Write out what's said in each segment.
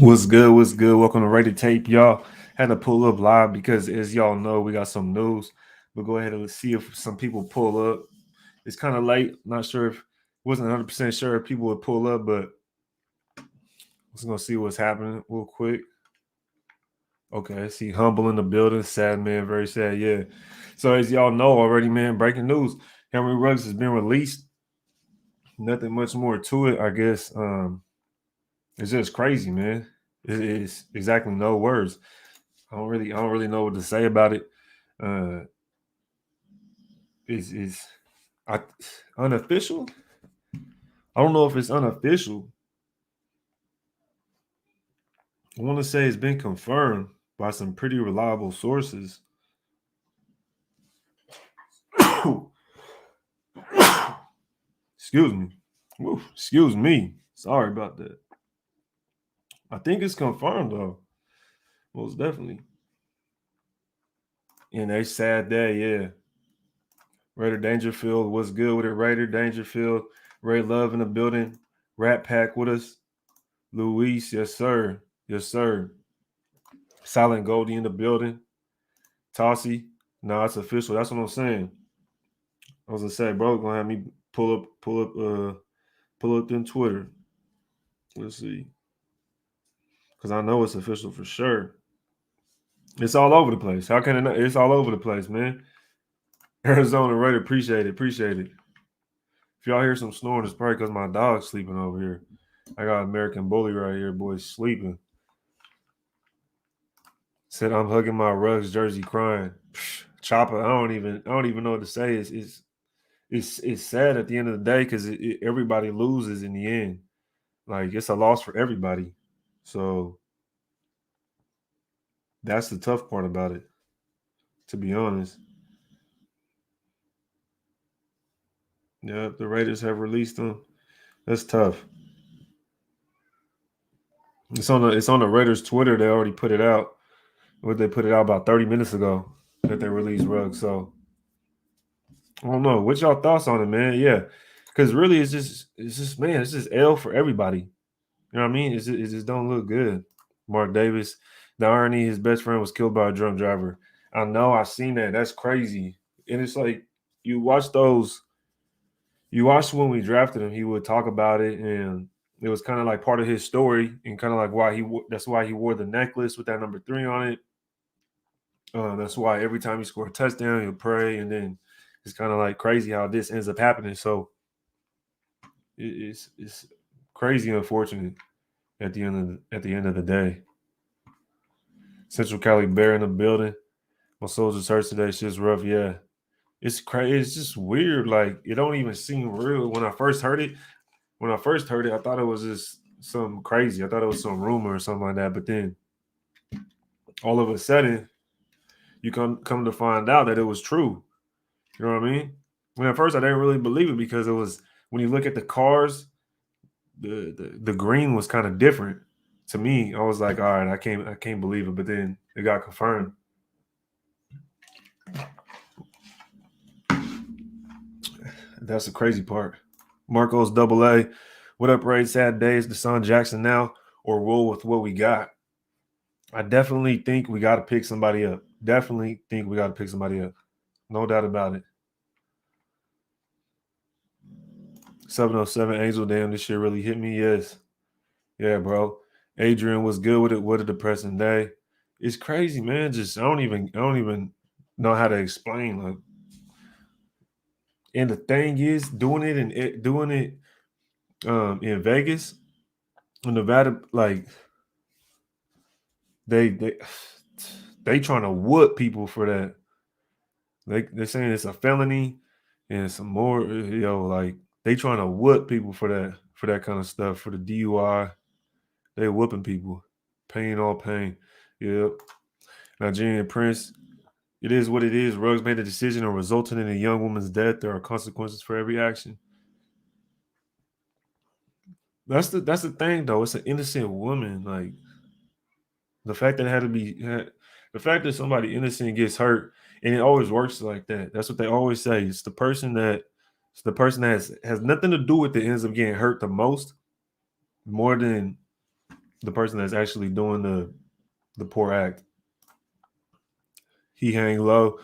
What's good? What's good? Welcome to Rated Tape, y'all. Had to pull up live because, as y'all know, we got some news. We'll go ahead and see if some people pull up. It's kind of late. Not sure if wasn't 100% sure if people would pull up, but we're gonna see what's happening real quick. Okay, I see Humble in the building. Sad man, very sad. Yeah. So as y'all know already, man, breaking news: Henry Ruggs has been released. Nothing much more to it, I guess. It's just crazy, man. It's exactly no words. I don't really know what to say about it. Uh, is I unofficial? I don't know if it's unofficial. I want to say it's been confirmed by some pretty reliable sources. Excuse me. Excuse me. Sorry about that. I think it's confirmed though. Most definitely. And they sad day, yeah. Raider Dangerfield, what's good with it? Raider Dangerfield, Ray Love in the building. Rat Pack with us. Luis, yes, sir. Yes, sir. Silent Goldie in the building. Tossie. No, it's official. That's what I'm saying. I was gonna say, bro, gonna have me pull up them Twitter. Let's see. Cause I know it's official for sure. It's all over the place. How can it not? It's all over the place, man. Arizona Raider, appreciate it. Appreciate it. If y'all hear some snoring, it's probably because my dog's sleeping over here. I got American Bully right here, boy, sleeping. Said I'm hugging my Rugs jersey, crying. Psh, Chopper, I don't even know what to say. It's sad at the end of the day because everybody loses in the end. Like it's a loss for everybody. So that's the tough part about it, to be honest. Yeah, the Raiders have released them. That's tough. It's on the Raiders Twitter. They already put it out. What they put it out about 30 minutes ago that they released Ruggs. So I don't know. What's y'all thoughts on it, man? Yeah, because really, it's just man, it's just L for everybody. You know what I mean? It just don't look good. Mark Davis, the irony, his best friend was killed by a drunk driver. I know, I seen that. That's crazy. And it's like you watch those. You watch when we drafted him, he would talk about it, and it was kind of like part of his story, and kind of like why that's why he wore the necklace with that number 3 on it. That's why every time he scored a touchdown, he'll pray, and then it's kind of like crazy how this ends up happening. So it's crazy, unfortunate at the end of the day. Central Cali Bear in the building. My soldiers hurt today. Shit's rough. Yeah, it's crazy. It's just weird. Like it don't even seem real. When I first heard it, I thought it was just something crazy. I thought it was some rumor or something like that. But then all of a sudden, you come to find out that it was true. You know what I mean? When at first I didn't really believe it because it was when you look at the cars, the green was kind of different. To me, I was like, all right, I can't believe it. But then it got confirmed. That's the crazy part. Marcos Double A. What up, Raid? Sad days. Deshaun Jackson now or roll with what we got? I definitely think we got to pick somebody up. Definitely think we got to pick somebody up. No doubt about it. 707 Angel, damn, this shit really hit me. Yes. Yeah, bro. Adrian was good with it. What a depressing day. It's crazy, man. Just I don't even know how to explain. Like, and the thing is, doing it in Vegas, in Nevada, like they they trying to whoop people for that. They're saying it's a felony and some more, like they trying to whoop people for that kind of stuff, for the DUI. They whooping people. Pain all pain. Yep. Nigerian Prince. It is what it is. Ruggs made a decision and resulted in a young woman's death. There are consequences for every action. That's the thing though. It's an innocent woman. Like the fact that it had to be the fact that somebody innocent gets hurt, and it always works like that. That's what they always say. It's the person that has nothing to do with it ends up getting hurt the most, more than the person that's actually doing the poor act. He hang low.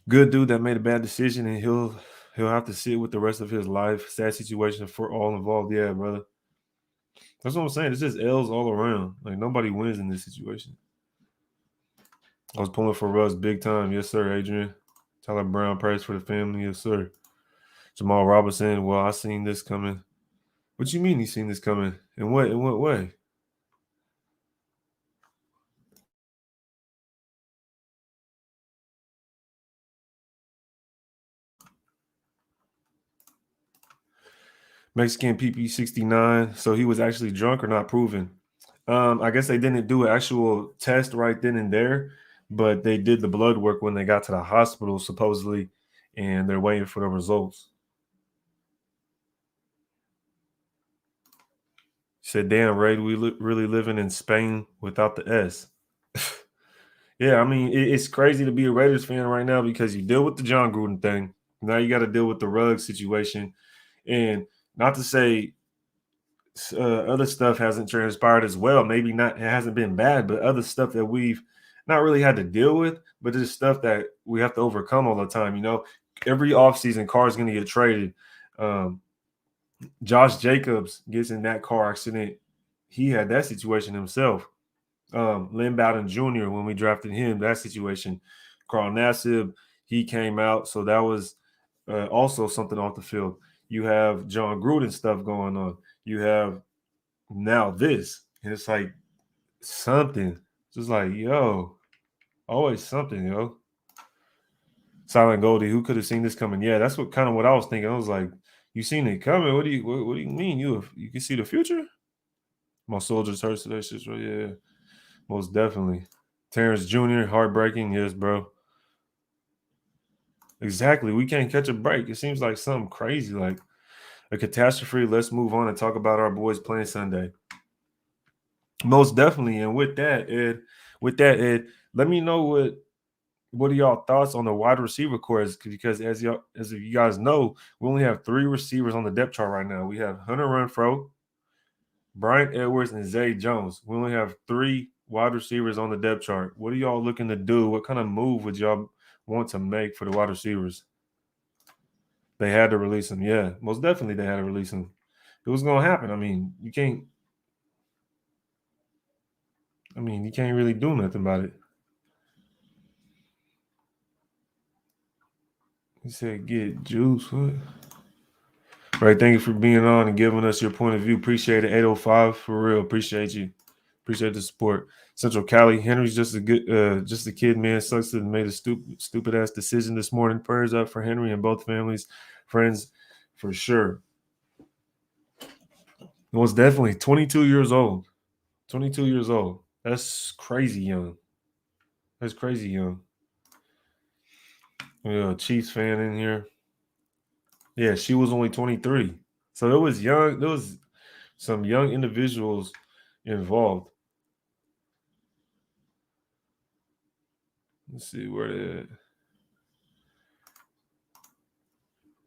Good dude that made a bad decision, and he'll have to sit with the rest of his life. Sad situation for all involved. Yeah, brother. That's what I'm saying. It's just L's all around. Like nobody wins in this situation. I was pulling for Russ big time. Yes, sir, Adrian. Tyler Brown prays for the family. Yes, sir. Jamal Robinson. Well, I seen this coming. What you mean you seen this coming? In what way? Mexican PP69. So he was actually drunk or not proven. I guess they didn't do an actual test right then and there, but they did the blood work when they got to the hospital, supposedly, and they're waiting for the results. Said, damn, Ray, really living in Spain without the S. Yeah, I mean, it's crazy to be a Raiders fan right now because you deal with the John Gruden thing. Now you got to deal with the rug situation. And not to say other stuff hasn't transpired as well. Maybe not, it hasn't been bad, but other stuff that we've not really had to deal with, but it's stuff that we have to overcome all the time. You know, every offseason, Carr's going to get traded. Josh Jacobs gets in that car accident. He had that situation himself. Lynn Bowden Jr., when we drafted him, that situation. Carl Nassib, he came out. So that was also something off the field. You have John Gruden stuff going on. You have now this. And it's like something. Just like, yo, always something, yo. Silent Goldie, who could have seen this coming? Yeah, that's what kind of what I was thinking. I was like, you seen it coming? What do you mean? You can see the future? My soldiers hurt, so that's just right. Yeah, most definitely. Terrence Jr., heartbreaking. Yes, bro. Exactly. We can't catch a break. It seems like something crazy, like a catastrophe. Let's move on and talk about our boys playing Sunday. Most definitely. And with that, Ed, let me know what are y'all thoughts on the wide receiver core? Because as you guys know, we only have 3 receivers on the depth chart right now. We have Hunter Renfrow, Brian Edwards, and Zay Jones. We only have 3 wide receivers on the depth chart. What are y'all looking to do? What kind of move would y'all want to make for the wide receivers? They had to release him. Yeah, most definitely they had to release him. It was going to happen. I mean, you can't really do nothing about it. He said, get juice. What? Right. Thank you for being on and giving us your point of view. Appreciate it. 805 for real. Appreciate you. Appreciate the support. Central Cali. Henry's just a kid, man. Sucks that he made a stupid ass decision this morning. Prayers up for Henry and both families, friends, for sure. It was definitely 22 years old. 22 years old. That's crazy young. That's crazy young. Yeah, Chiefs fan in here. Yeah, she was only 23. So it was young. There was some young individuals involved. Let's see where they at.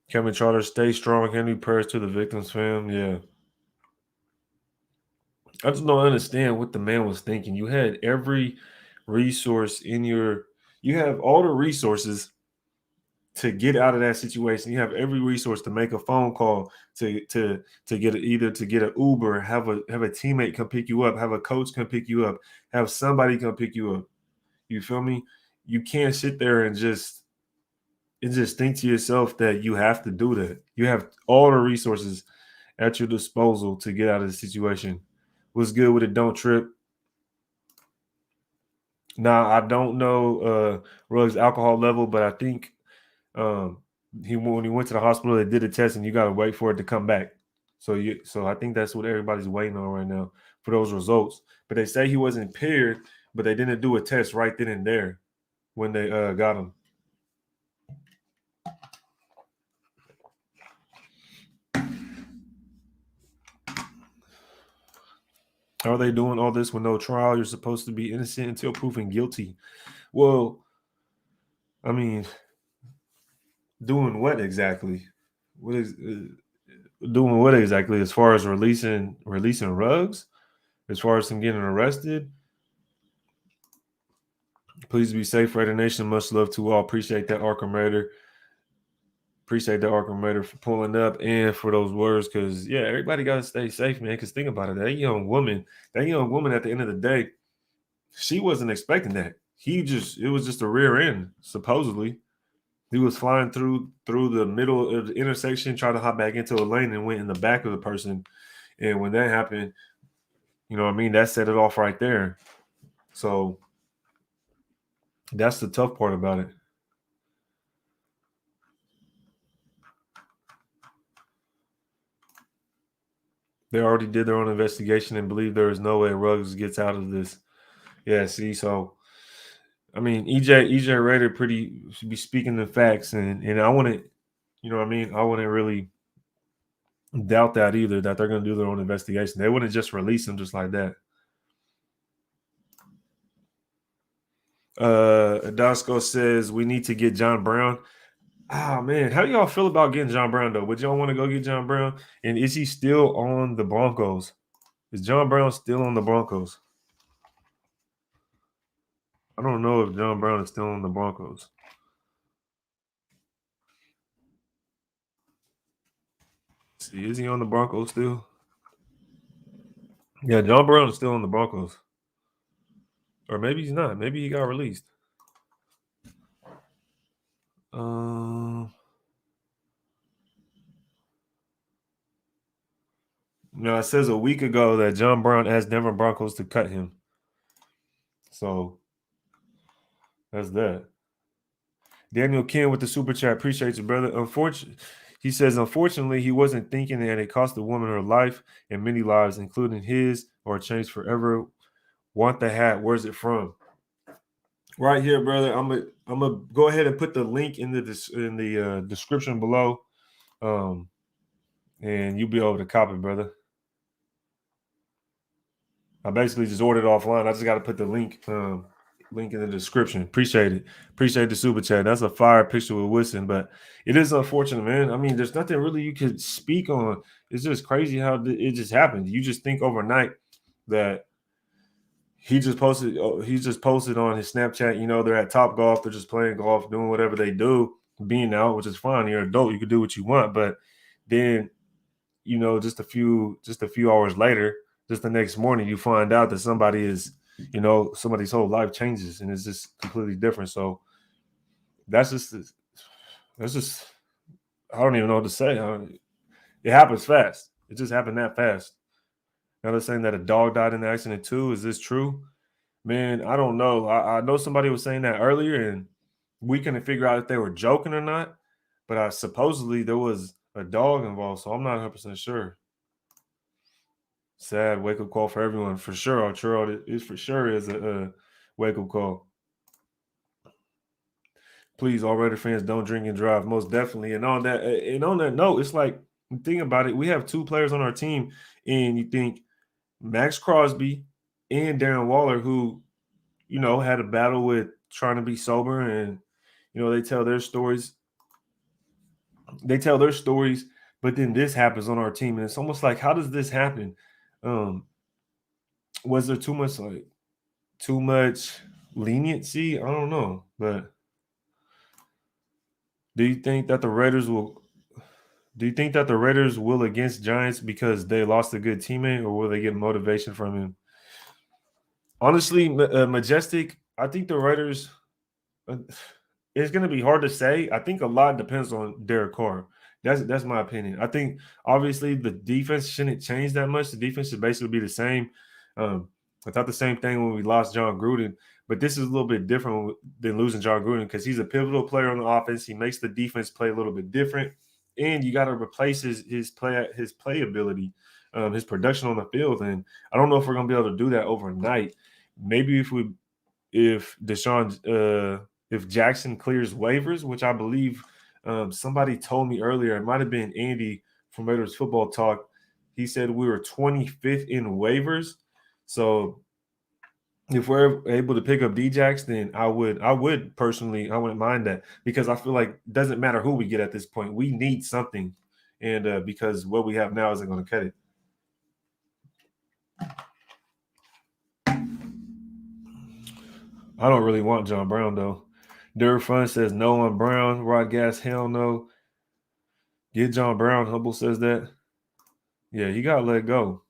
Kevin Trotter, stay strong. Henry, prayers to the victims, fam. Yeah. I just don't understand what the man was thinking. You had every resource you have all the resources to get out of that situation. You have every resource to make a phone call to get either to get an Uber, have a teammate come pick you up, have a coach come pick you up, have somebody come pick you up. You feel me? You can't sit there and just think to yourself that you have to do that. You have all the resources at your disposal to get out of the situation. What's good with it? Don't trip. Now I don't know Rug's alcohol level, but I think when he went to the hospital, they did a test, and you got to wait for it to come back. So I think that's what everybody's waiting on right now for those results. But they say he wasn't impaired, but they didn't do a test right then and there when they got him. Are they doing all this with no trial? You're supposed to be innocent until proven guilty. Well, I mean, doing what exactly? What is doing what exactly as far as releasing rugs? As far as him getting arrested, please be safe, Raider Nation. Much love to all. Appreciate that, Arkham Raider. Appreciate the Arkham Raider for pulling up and for those words, because yeah, everybody got to stay safe, man. Because think about it, that young woman at the end of the day, she wasn't expecting that. It was just a rear end, supposedly. He was flying through the middle of the intersection, trying to hop back into a lane and went in the back of the person. And when that happened, you know what I mean, that set it off right there. So that's the tough part about it. They already did their own investigation and believe there is no way Ruggs gets out of this. Yeah, see, so I mean, EJ Rader should be speaking the facts, and I wouldn't, you know what I mean, I wouldn't really doubt that either, that they're going to do their own investigation. They wouldn't just release him just like that. Adasco says we need to get John Brown. Ah, man, how do y'all feel about getting John Brown, though? Would y'all want to go get John Brown? And is he still on the Broncos? Is John Brown still on the Broncos? I don't know if John Brown is still on the Broncos. Let's see, is he on the Broncos still? Yeah, John Brown is still on the Broncos. Or maybe he's not. Maybe he got released. No, it says a week ago that John Brown asked Denver Broncos to cut him. So that's that. Daniel Ken with the super chat. Appreciate you, brother. He says, unfortunately, he wasn't thinking that it cost the woman her life and many lives, including his, or changed forever. Want the hat? Where's it from? Right here, brother. I'm gonna go ahead and put the link in the description below, and you'll be able to copy, brother. I basically just ordered it offline. I just got to put the link in the description. Appreciate it. Appreciate the super chat. That's a fire picture with Wilson, but it is unfortunate, man. I mean, there's nothing really you could speak on. It's just crazy how it just happened. You just think overnight that he just posted on his Snapchat, you know, they're at Top Golf, they're just playing golf, doing whatever they do, being out, which is fine. You're an adult, you can do what you want. But then, you know, just a few hours later, just the next morning, you find out that somebody's whole life changes and it's just completely different. So that's just I don't even know what to say. It happens fast. It just happened that fast. Now they're saying that a dog died in the accident too. Is this true? Man, I don't know. I know somebody was saying that earlier, and we couldn't figure out if they were joking or not. But supposedly there was a dog involved, so I'm not 100% sure. Sad wake-up call for everyone, for sure. Arturo, it for sure is a wake-up call. Please, all Raider fans, don't drink and drive. Most definitely. And on that note, it's like, think about it. We have two players on our team, and you think Max Crosby and Darren Waller, who, you know, had a battle with trying to be sober, and, you know, they tell their stories. But then this happens on our team, and it's almost like, how does this happen? Was there too much leniency? I don't know, but do you think that the Raiders will against Giants because they lost a good teammate, or will they get motivation from him? Honestly, Majestic, I think the Raiders, it's going to be hard to say. I think a lot depends on Derek Carr. That's my opinion. I think obviously the defense shouldn't change that much. The defense should basically be the same. I thought the same thing when we lost John Gruden, but this is a little bit different than losing John Gruden because he's a pivotal player on the offense. He makes the defense play a little bit different, and you got to replace his playability, his production on the field. And I don't know if we're going to be able to do that overnight. Maybe if Jackson clears waivers, which I believe somebody told me earlier, it might have been Andy from Raiders Football Talk. He said we were 25th in waivers. So if we're able to pick up Djax, then I would personally, I wouldn't mind that, because I feel like it doesn't matter who we get at this point. We need something. And because what we have now isn't going to cut it. I don't really want John Brown though. Dirt Fun says no on Brown. Rod Gas, hell no. Get John Brown. Hubble says that. Yeah, he got let go.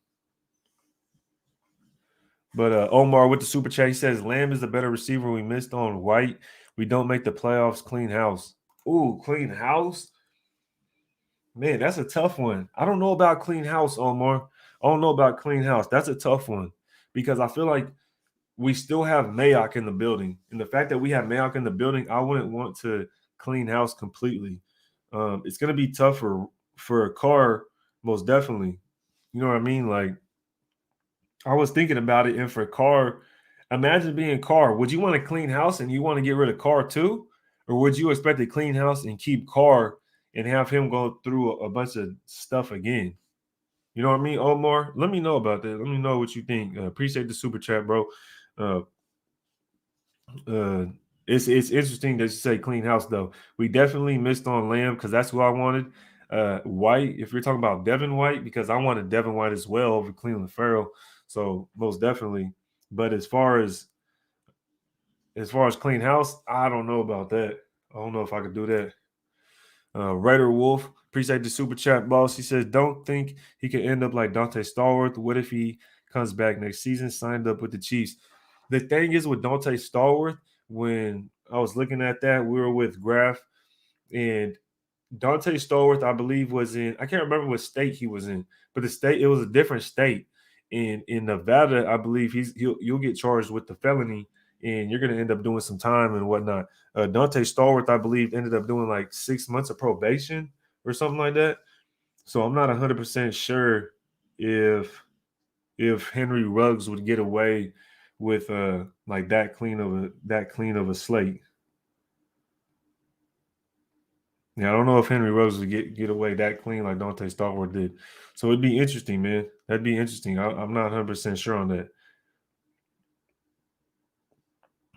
But Omar with the super chat, he says Lamb is the better receiver. We missed on White. We don't make the playoffs. Clean house. Ooh, clean house. Man, that's a tough one. I don't know about clean house, Omar. I don't know about clean house. That's a tough one because I feel like we still have Mayock in the building. And the fact that we have Mayock in the building, I wouldn't want to clean house completely. It's going to be tougher for a Carr, most definitely. You know what I mean? Like, I was thinking about it, and for Carr, imagine being Carr. Would you want to clean house and you want to get rid of Carr too? Or would you expect to clean house and keep Carr and have him go through a bunch of stuff again? You know what I mean, Omar? Let me know about that. Let me know what you think. Appreciate the super chat, bro. Uh, uh, it's interesting that you say clean house though. We definitely missed on Lamb because that's who I wanted. White, if you're talking about Devin White, because I wanted Devin White as well over Cleveland Farrell. So most definitely. But as far as clean house, I don't know about that. I don't know if I could do that. Raider Wolf, appreciate the super chat, boss. He says, don't think he could end up like Dante Stallworth. What if he comes back next season, signed up with the Chiefs? The thing is with Dante Stallworth, when I was looking at that, we were with Graf, and Dante Stallworth, I believe, was in, I can't remember what state he was in, but the state, it was a different state. In Nevada, I believe you'll get charged with the felony and you're gonna end up doing some time and whatnot. Dante Stallworth, I believe, ended up doing like 6 months of probation or something like that. So I'm not 100% sure if Henry Ruggs would get away with like that clean of a slate. Yeah, I don't know if Henry Ruggs would get away that clean like Dante Stallworth did. So it'd be interesting, man. That'd be interesting. I'm not 100% sure on that.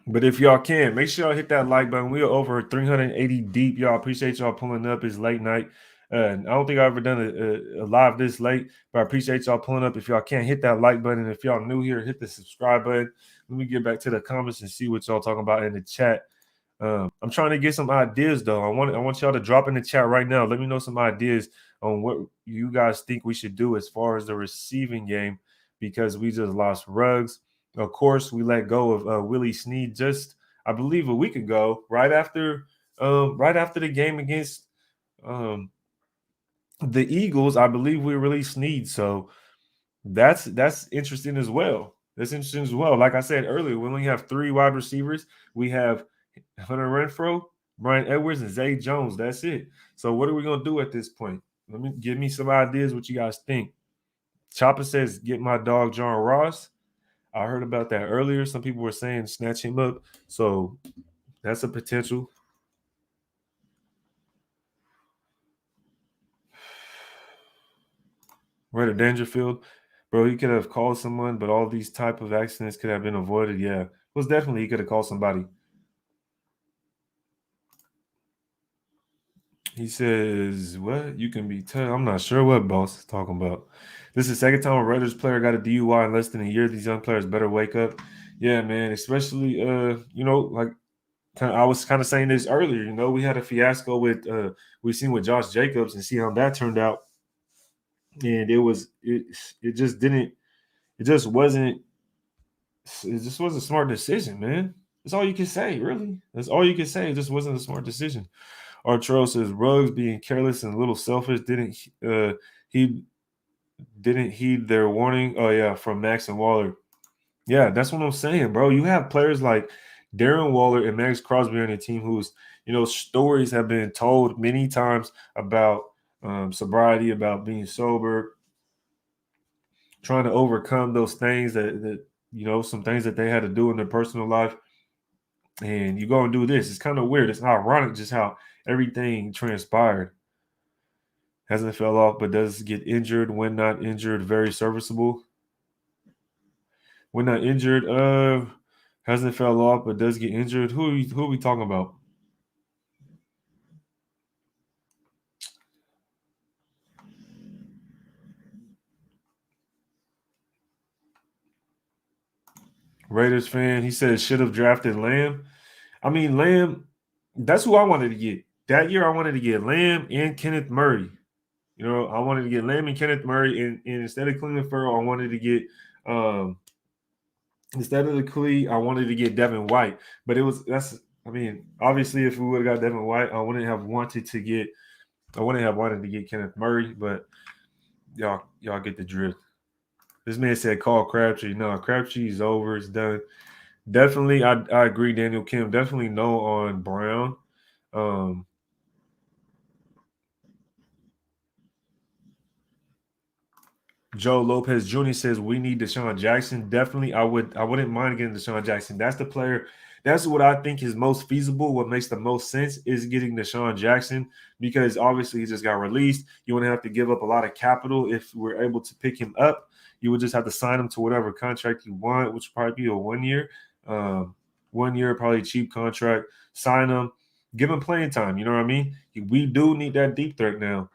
But if y'all can, make sure y'all hit that like button. We are over 380 deep. Y'all appreciate y'all pulling up. It's late night. I don't think I've ever done a live this late, but I appreciate y'all pulling up. If y'all can't hit that like button, if y'all new here, hit the subscribe button. Let me get back to the comments and see what y'all talking about in the chat. I'm trying to get some ideas though. I want y'all to drop in the chat right now. Let me know some ideas on what you guys think we should do as far as the receiving game, because we just lost Ruggs. Of course, we let go of Willie Snead just, I believe, a week ago, right after the game against um, the Eagles. I believe we released Snead, so that's interesting as well. That's interesting as well. Like I said earlier, we only have 3 wide receivers. We have Hunter Renfro, Brian Edwards, and Zay Jones. That's it. So what are we gonna do at this point? Give me some ideas. What you guys think? Chopper says, "Get my dog John Ross." I heard about that earlier. Some people were saying snatch him up. So that's a potential. Right at Dangerfield, bro, he could have called someone, but all these type of accidents could have been avoided. Yeah, most definitely he could have called somebody. He says, "What? You can be tough." I'm not sure what boss is talking about. This is the second time a Raiders player got a DUI in less than a year. These young players better wake up. Yeah, man. Especially, like I was kind of saying this earlier. We had a fiasco with we seen with Josh Jacobs and see how that turned out, and it just didn't. It just wasn't. It just was a smart decision, man. That's all you can say, really. That's all you can say. It just wasn't a smart decision. Arturo says Ruggs being careless and a little selfish he didn't heed their warning. Oh yeah, from Max and Waller. Yeah, that's what I'm saying, bro. You have players like Darren Waller and Max Crosby on the team whose stories have been told many times about sobriety, about being sober, trying to overcome those things that some things that they had to do in their personal life. And you go and do this. It's kind of weird. It's ironic just how everything transpired. Hasn't fell off, but does get injured. When not injured, very serviceable. When not injured, hasn't fell off, but does get injured. Who are we talking about? Raiders fan. He said should have drafted Lamb. I mean, Lamb, that's who I wanted to get. That year I wanted to get Lamb and Kenneth Murray. You know, I wanted to get Lamb and Kenneth Murray, and instead of Cleveland Farrell, I wanted to get instead of the Clee, I wanted to get Devin White. But I mean, obviously if we would have got Devin White, I wouldn't have wanted to get Kenneth Murray, but y'all get the drift. This man said call Crabtree. No, Crabtree's over. It's done. Definitely, I agree, Daniel Kim. Definitely no on Brown. Joe Lopez Jr. says we need Deshaun Jackson. Definitely, I wouldn't mind getting Deshaun Jackson. That's the player. That's what I think is most feasible. What makes the most sense is getting Deshaun Jackson because obviously he just got released. You wouldn't have to give up a lot of capital if we're able to pick him up. You would just have to sign him to whatever contract you want, which would probably be a 1 year. 1 year, probably cheap contract. Sign him, give him playing time. You know what I mean? We do need that deep threat now.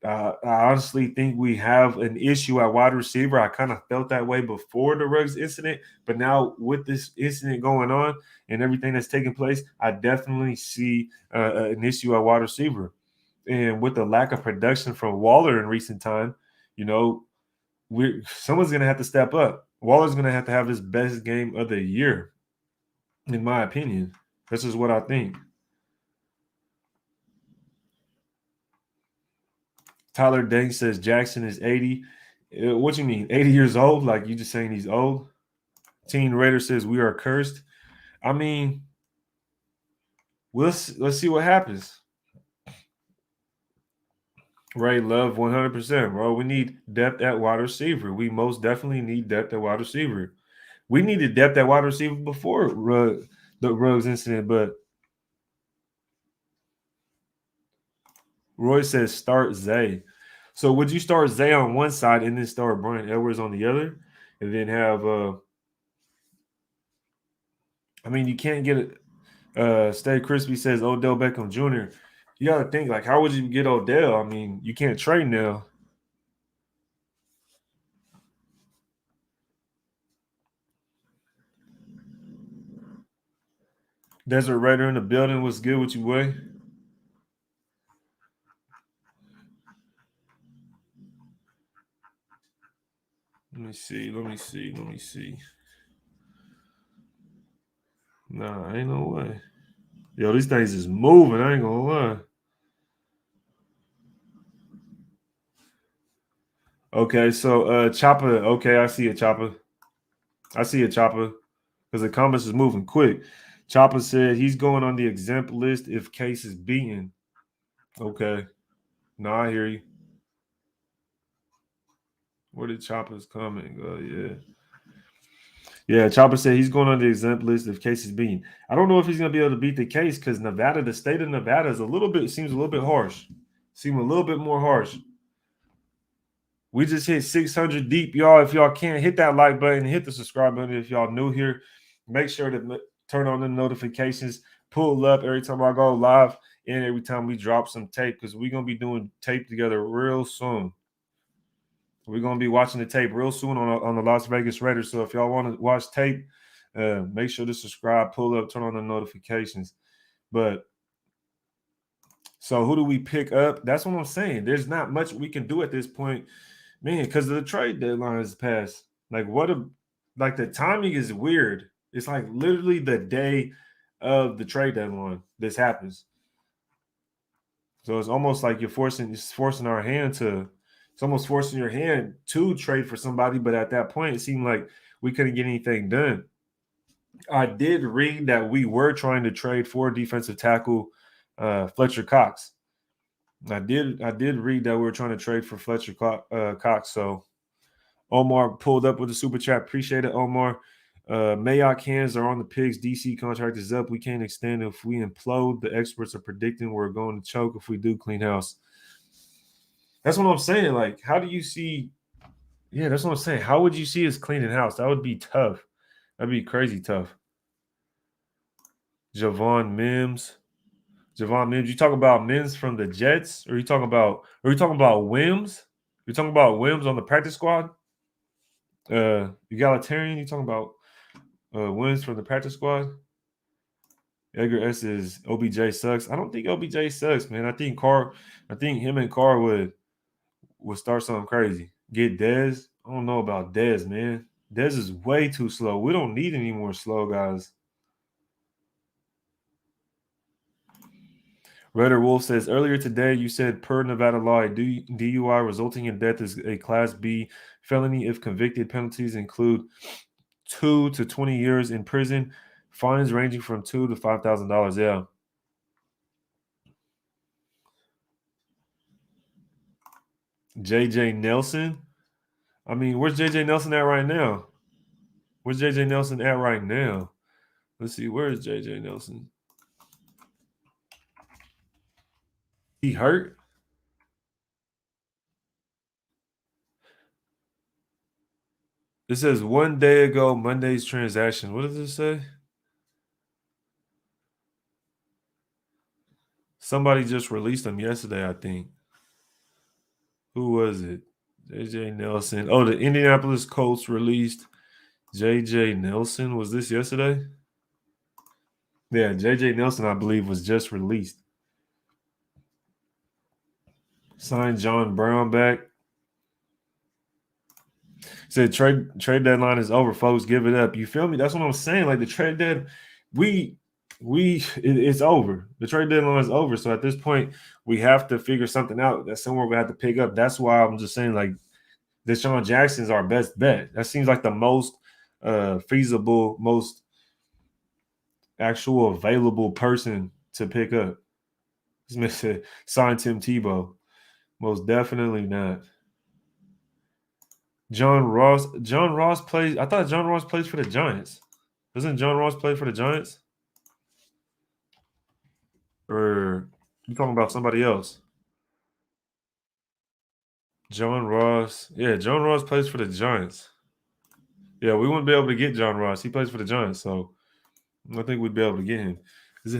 I honestly think we have an issue at wide receiver. I kind of felt that way before the Ruggs incident, but now with this incident going on and everything that's taking place, I definitely see an issue at wide receiver. And with the lack of production from Waller in recent time, you know, someone's going to have to step up. Waller's going to have his best game of the year, in my opinion. This is what I think. Tyler Dank says Jackson is 80. What you mean? 80 years old? Like you just saying he's old? Teen Raider says we are cursed. I mean, let's see what happens. Ray Love 100%, bro. We need depth at wide receiver. We most definitely need depth at wide receiver. We needed depth at wide receiver before the Ruggs incident, but Roy says start Zay. So would you start Zay on one side and then start Brian Edwards on the other, and then have I mean, you can't get it. Stay Crispy says Odell Beckham Jr. You got to think like, how would you get Odell? I mean, you can't trade now. Desert Raider in the building. What's good with you, boy? Let me see. Nah, ain't no way. Yo, these things is moving. I ain't gonna lie. Okay, so Chopper. Okay, I see it, Chopper. Because the comments is moving quick. Chopper said he's going on the exempt list if case is beaten. Okay. No, I hear you. Where did Chopper's comment go? Yeah. Yeah, Chopper said he's going on the exempt list if case is beaten. I don't know if he's going to be able to beat the case because Nevada, the state of Nevada, seems a little bit harsh. Seem a little bit more harsh. We just hit 600 deep, y'all. If y'all can't hit that like button, hit the subscribe button. If y'all new here, make sure to turn on the notifications. Pull up every time I go live and every time we drop some tape because we're going to be doing tape together real soon. We're going to be watching the tape real soon on the Las Vegas Raiders. So if y'all want to watch tape, make sure to subscribe, pull up, turn on the notifications. But so who do we pick up? That's what I'm saying. There's not much we can do at this point, man, because the trade deadline is passed. Like the timing is weird. It's like literally the day of the trade deadline this happens. So it's almost like it's forcing our hand to. It's almost forcing your hand to trade for somebody, but at that point, it seemed like we couldn't get anything done. I did read that we were trying to trade for defensive tackle Fletcher Cox. I did read that we were trying to trade for Fletcher Cox. So Omar pulled up with a super chat. Appreciate it, Omar. Mayock hands are on the pigs. DC contract is up. We can't extend if we implode. The experts are predicting we're going to choke if we do clean house. That's what I'm saying. Like, how do you see? Yeah, that's what I'm saying. How would you see us cleaning house? That would be tough. That'd be crazy tough. Javon Mims. You talk about Mims from the Jets, or you talking about Wims? You're talking about Wims on the practice squad? Egalitarian, you talking about wins from the practice squad. Edgar S is OBJ sucks. I don't think OBJ sucks, man. I think him and Carr would start something crazy. Get Dez. I don't know about Dez, man. Dez is way too slow. We don't need any more slow guys. Redder Wolf says earlier today you said per Nevada law, DUI resulting in death is a Class B felony if convicted. Penalties include 2 to 20 years in prison, fines ranging from $2,000 to $5,000. Yeah. JJ Nelson. I mean, where's JJ Nelson at right now? Where's JJ Nelson at right now? Let's see. Where is JJ Nelson? He hurt? It says 1 day ago, Monday's transaction. What does it say? Somebody just released him yesterday, I think. Who was it? JJ Nelson. Oh, the Indianapolis Colts released JJ Nelson. Was this yesterday? Yeah, JJ Nelson, I believe, was just released. Signed John Brown back. Said trade deadline is over, folks. Give it up. You feel me? That's what I'm saying. Like the trade deadline, it's over. The trade deadline is over. So at this point, we have to figure something out. That's somewhere we have to pick up. That's why I'm just saying, like, Deshaun Jackson's our best bet. That seems like the most feasible, most actual available person to pick up. Smith said, sign Tim Tebow. Most definitely not. John Ross plays. I thought John Ross plays for the Giants. Doesn't John Ross play for the Giants? Or you talking about somebody else? John Ross. Yeah, John Ross plays for the Giants. Yeah, we wouldn't be able to get John Ross. He plays for the Giants, so I think we'd be able to get him. Is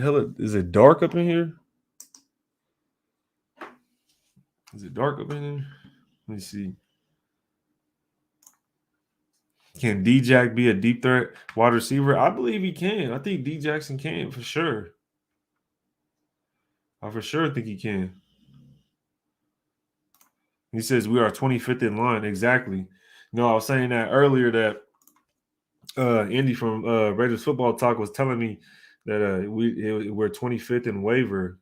it dark up in here? Is it dark up in here? Let me see. Can Djax be a deep threat wide receiver? I believe he can. I think Jackson can for sure. I for sure think he can. He says we are 25th in line. Exactly. No, I was saying that earlier that Andy from Raiders Football Talk was telling me that we're 25th in waiver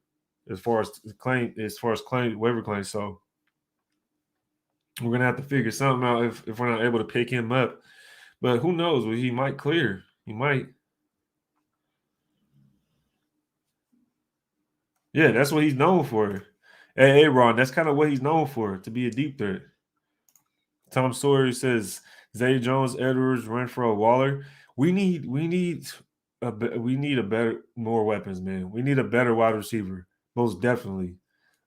as far as waiver claims. So we're gonna have to figure something out if we're not able to pick him up. But who knows? Well, he might clear. He might. Yeah, that's what he's known for. Hey, Ron, that's kind of what he's known for, to be a deep threat. Tom Sawyer says Zay Jones, Edwards, Renfro, Waller. We need a better, more weapons, man. We need a better wide receiver, most definitely.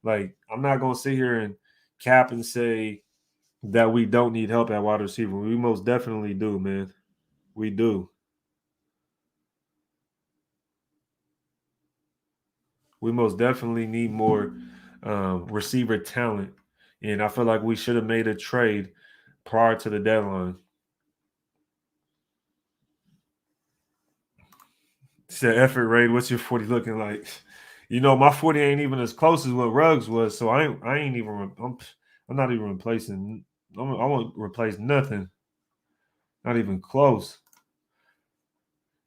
Like, I'm not gonna sit here and cap and say that we don't need help at wide receiver. We most definitely do, man. We do. We most definitely need more receiver talent, and I feel like we should have made a trade prior to the deadline. Said effort rate, what's your 40 looking like? You know, my 40 ain't even as close as what Ruggs was, so I ain't even I'm not even replacing. I won't replace nothing. Not even close.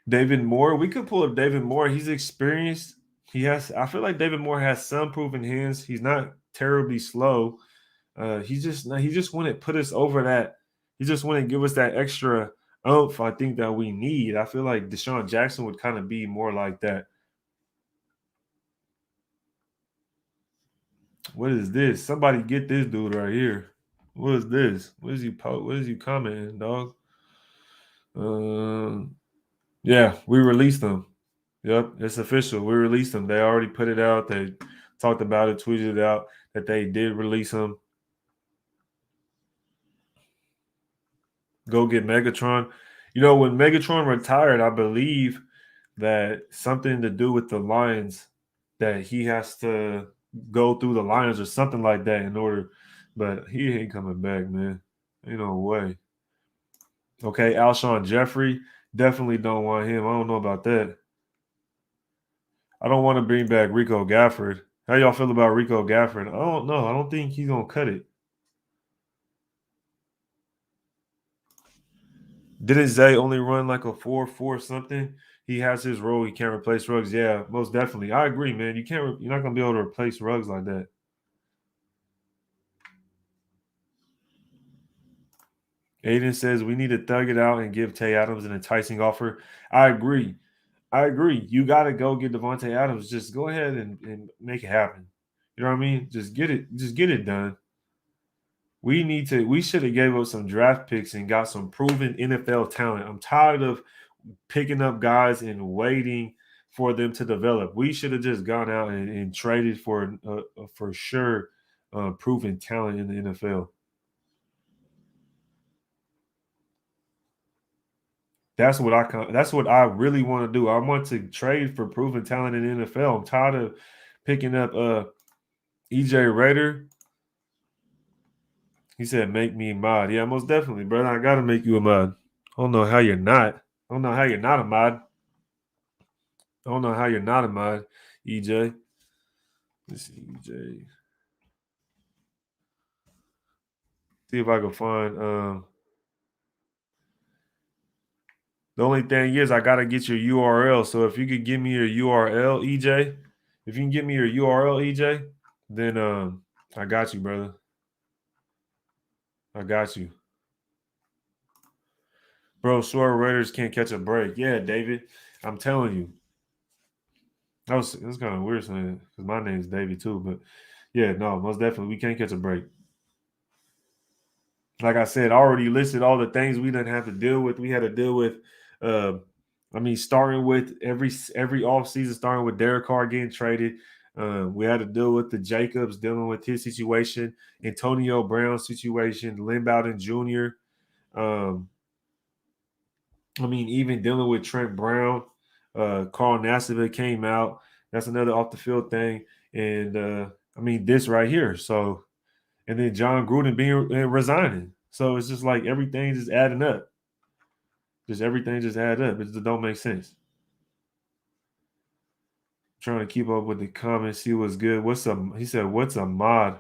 David Moore, we could pull up David Moore. He's experienced. I feel like David Moore has some proven hands. He's not terribly slow. He just wouldn't put us over that. He just wouldn't give us that extra oomph I think that we need. I feel like Deshaun Jackson would kind of be more like that. What is this? Somebody get this dude right here. What is this? What is he commenting, dog? Yeah, we released them. Yep, it's official. We released them. They already put it out. They talked about it, tweeted it out that they did release them. Go get Megatron. You know, when Megatron retired, I believe that something to do with the Lions, that he has to go through the Lions or something like that in order, but he ain't coming back, man. Ain't no way. Okay, Alshon Jeffery. Definitely don't want him. I don't know about that. I don't want to bring back Rico Gafford. How y'all feel about Rico Gafford? I don't know. I don't think he's gonna cut it. Didn't Zay only run like a 4-4 something? He has his role. He can't replace Ruggs. Yeah, most definitely. I agree, man. You can't. You're not gonna be able to replace Ruggs like that. Aiden says we need to thug it out and give Tay Adams an enticing offer. I agree. I agree. You got to go get Devontae Adams. Just go ahead and make it happen. You know what I mean? Just get it. Just get it done. We need to. We should have gave up some draft picks and got some proven NFL talent. I'm tired of picking up guys and waiting for them to develop. We should have just gone out and traded for sure proven talent in the NFL. That's what I really want to do. I want to trade for proven talent in the NFL. I'm tired of picking up EJ Rader. He said make me a mod. Yeah, most definitely, brother. I gotta make you a mod. I don't know how you're not. I don't know how you're not a mod. I don't know how you're not a mod, EJ. Let's see, EJ. See if I can find the only thing is I gotta get your URL. So if you could give me your URL, EJ, if you can give me your URL, EJ, then I got you, brother. I got you. Bro, swear Raiders can't catch a break. Yeah, David. I'm telling you. That's kind of weird saying because my name's David too, but yeah, no, most definitely we can't catch a break. Like I said, I already listed all the things we didn't have to deal with. We had to deal with uh starting with every off season, starting with Derek Carr getting traded. We had to deal with the Jacobs dealing with his situation, Antonio Brown's situation, Lynn Bowden Jr. Even dealing with Trent Brown, Carl Nassib came out. That's another off the field thing. And this right here. So, and then John Gruden being resigning. So it's just like everything just adding up. Just everything just add up. It just don't make sense. Trying to keep up with the comments, see what's good. He said, what's a mod?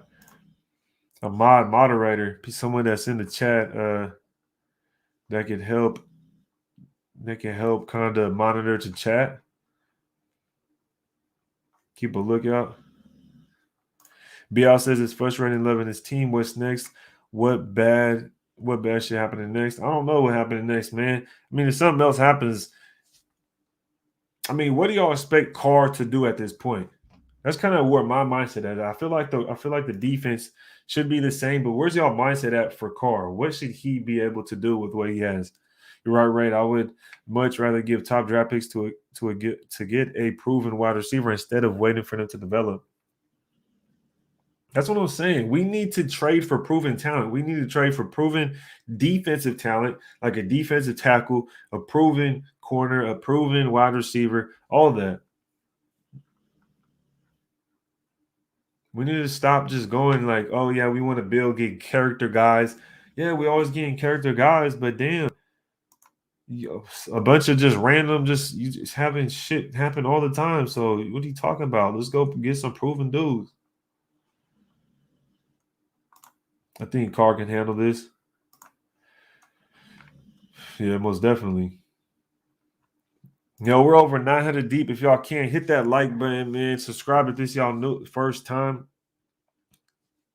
A mod moderator, someone that's in the chat that can help kind of monitor to chat. Keep a lookout. BL says it's frustrating loving his team. What's next? What bad shit happening next? I don't know what happening next, man. If something else happens, what do y'all expect Carr to do at this point? That's kind of where my mindset at. I feel like the defense should be the same, but where's y'all mindset at for Carr? What should he be able to do with what he has? You're right, Ray. I would much rather give top draft picks to get a proven wide receiver instead of waiting for them to develop. That's what I'm saying. We need to trade for proven talent. We need to trade for proven defensive talent, like a defensive tackle, a proven corner, a proven wide receiver, all that. We need to stop just going like, oh yeah, we want to get character guys. Yeah, we always getting character guys, but damn, a bunch of just random, you just having shit happen all the time. So what are you talking about? Let's go get some proven dudes. I think Carr can handle this. Yeah, most definitely. We're over 900 deep. If y'all can't hit that like button, man, subscribe if this y'all new first time.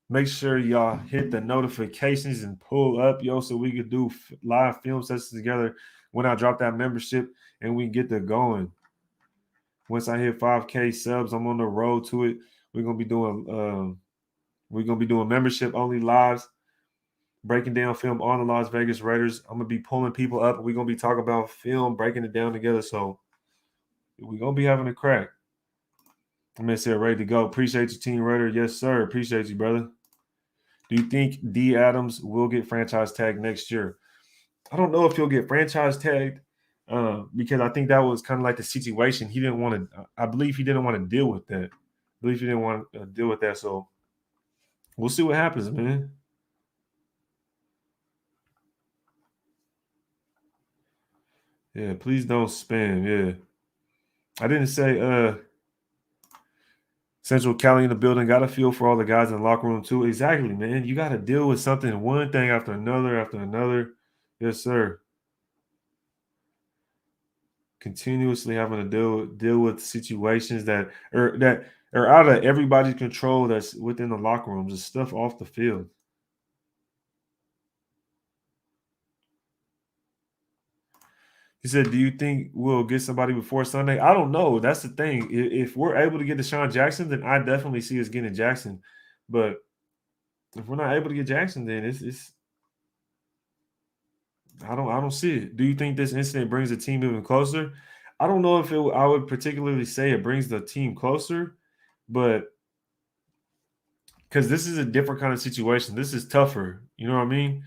Make sure y'all hit the notifications and pull up, so we could do live film sessions together when I drop that membership and we get to going. Once I hit 5K subs, I'm on the road to it. We're gonna be doing membership only lives, breaking down film on the Las Vegas Raiders. I'm gonna be pulling people up. We're gonna be talking about film, breaking it down together. So we're gonna be having a crack. I'm ready to go. Appreciate you, Team Raider. Yes, sir. Appreciate you, brother. Do you think D Adams will get franchise tagged next year? I don't know if he'll get franchise tagged because I think that was kind of like the situation. He didn't want to. I believe he didn't want to deal with that. I believe he didn't want to deal with that. So we'll see what happens, man. Yeah, please don't spam. Yeah. I didn't say Central Cali in the building. Got a feel for all the guys in the locker room too. Exactly, man. You got to deal with something, one thing after another, after another. Yes, sir. Continuously having to deal with situations that are out of everybody's control. That's within the locker room. Just stuff off the field. He said, "Do you think we'll get somebody before Sunday?" I don't know. That's the thing. If we're able to get Deshaun Jackson, then I definitely see us getting Jackson. But if we're not able to get Jackson, then it's I don't see it. Do you think this incident brings the team even closer? I don't know if I would particularly say it brings the team closer, but because this is a different kind of situation. This is tougher. You know what I mean?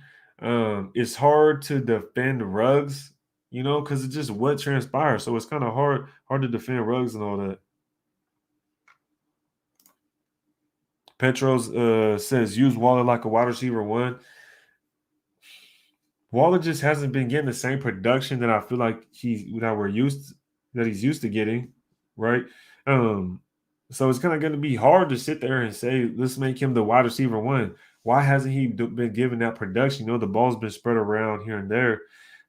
It's hard to defend Ruggs, because it's just what transpires. So it's kind of hard to defend Ruggs and all that. Petros says use Waller like a wide receiver one. Waller just hasn't been getting the same production that I feel like he's used to getting, right? Um, so it's kind of going to be hard to sit there and say let's make him the wide receiver one. Why hasn't he been given that production? The ball's been spread around here and there,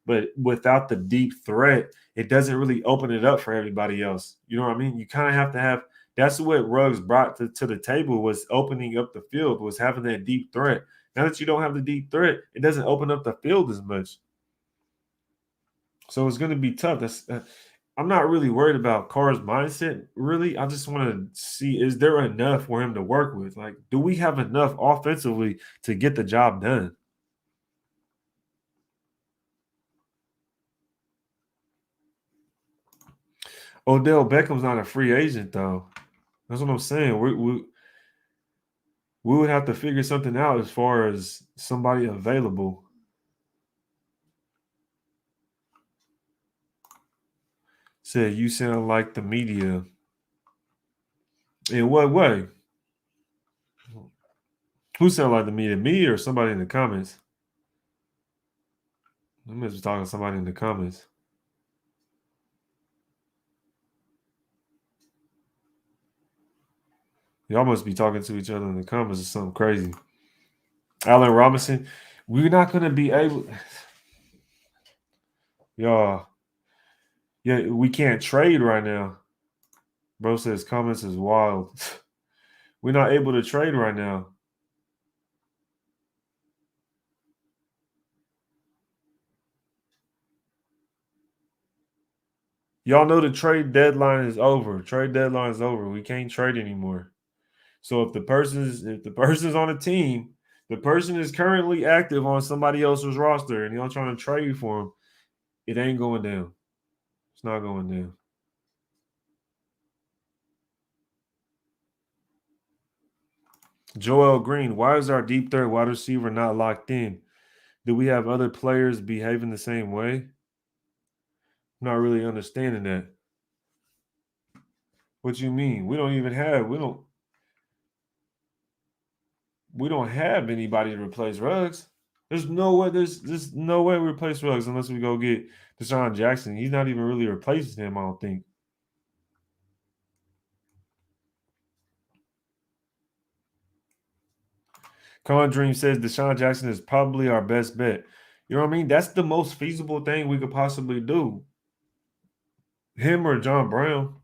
but without the deep threat, it doesn't really open it up for everybody else. You know what I mean? You kind of have to have. That's what Ruggs brought to the table was opening up the field, was having that deep threat. Now that you don't have the deep threat, it doesn't open up the field as much. So it's going to be tough. I'm not really worried about Carr's mindset. Really, I just want to see is there enough for him to work with? Like, do we have enough offensively to get the job done? Odell Beckham's not a free agent though. That's what I'm saying. We would have to figure something out as far as somebody available. Said you sound like the media. In what way? Who sound like the media? Me or somebody in the comments? I must be talking to somebody in the comments. Y'all must be talking to each other in the comments or something crazy. Allen Robinson, we're not going to be able. Y'all, yeah, we can't trade right now. Bro says comments is wild. We're not able to trade right now. Y'all know the trade deadline is over. Trade deadline is over. We can't trade anymore. So if the person's on a team, the person is currently active on somebody else's roster, and y'all trying to trade for him, it ain't going down. It's not going down. Joel Green, why is our deep third wide receiver not locked in? Do we have other players behaving the same way? I'm not really understanding that. What you mean? We don't have anybody to replace Ruggs. There's no way we replace Ruggs unless we go get Deshaun Jackson. He's not even really replacing him, I don't think. Con Dream says Deshaun Jackson is probably our best bet. You know what I mean? That's the most feasible thing we could possibly do. Him or John Brown.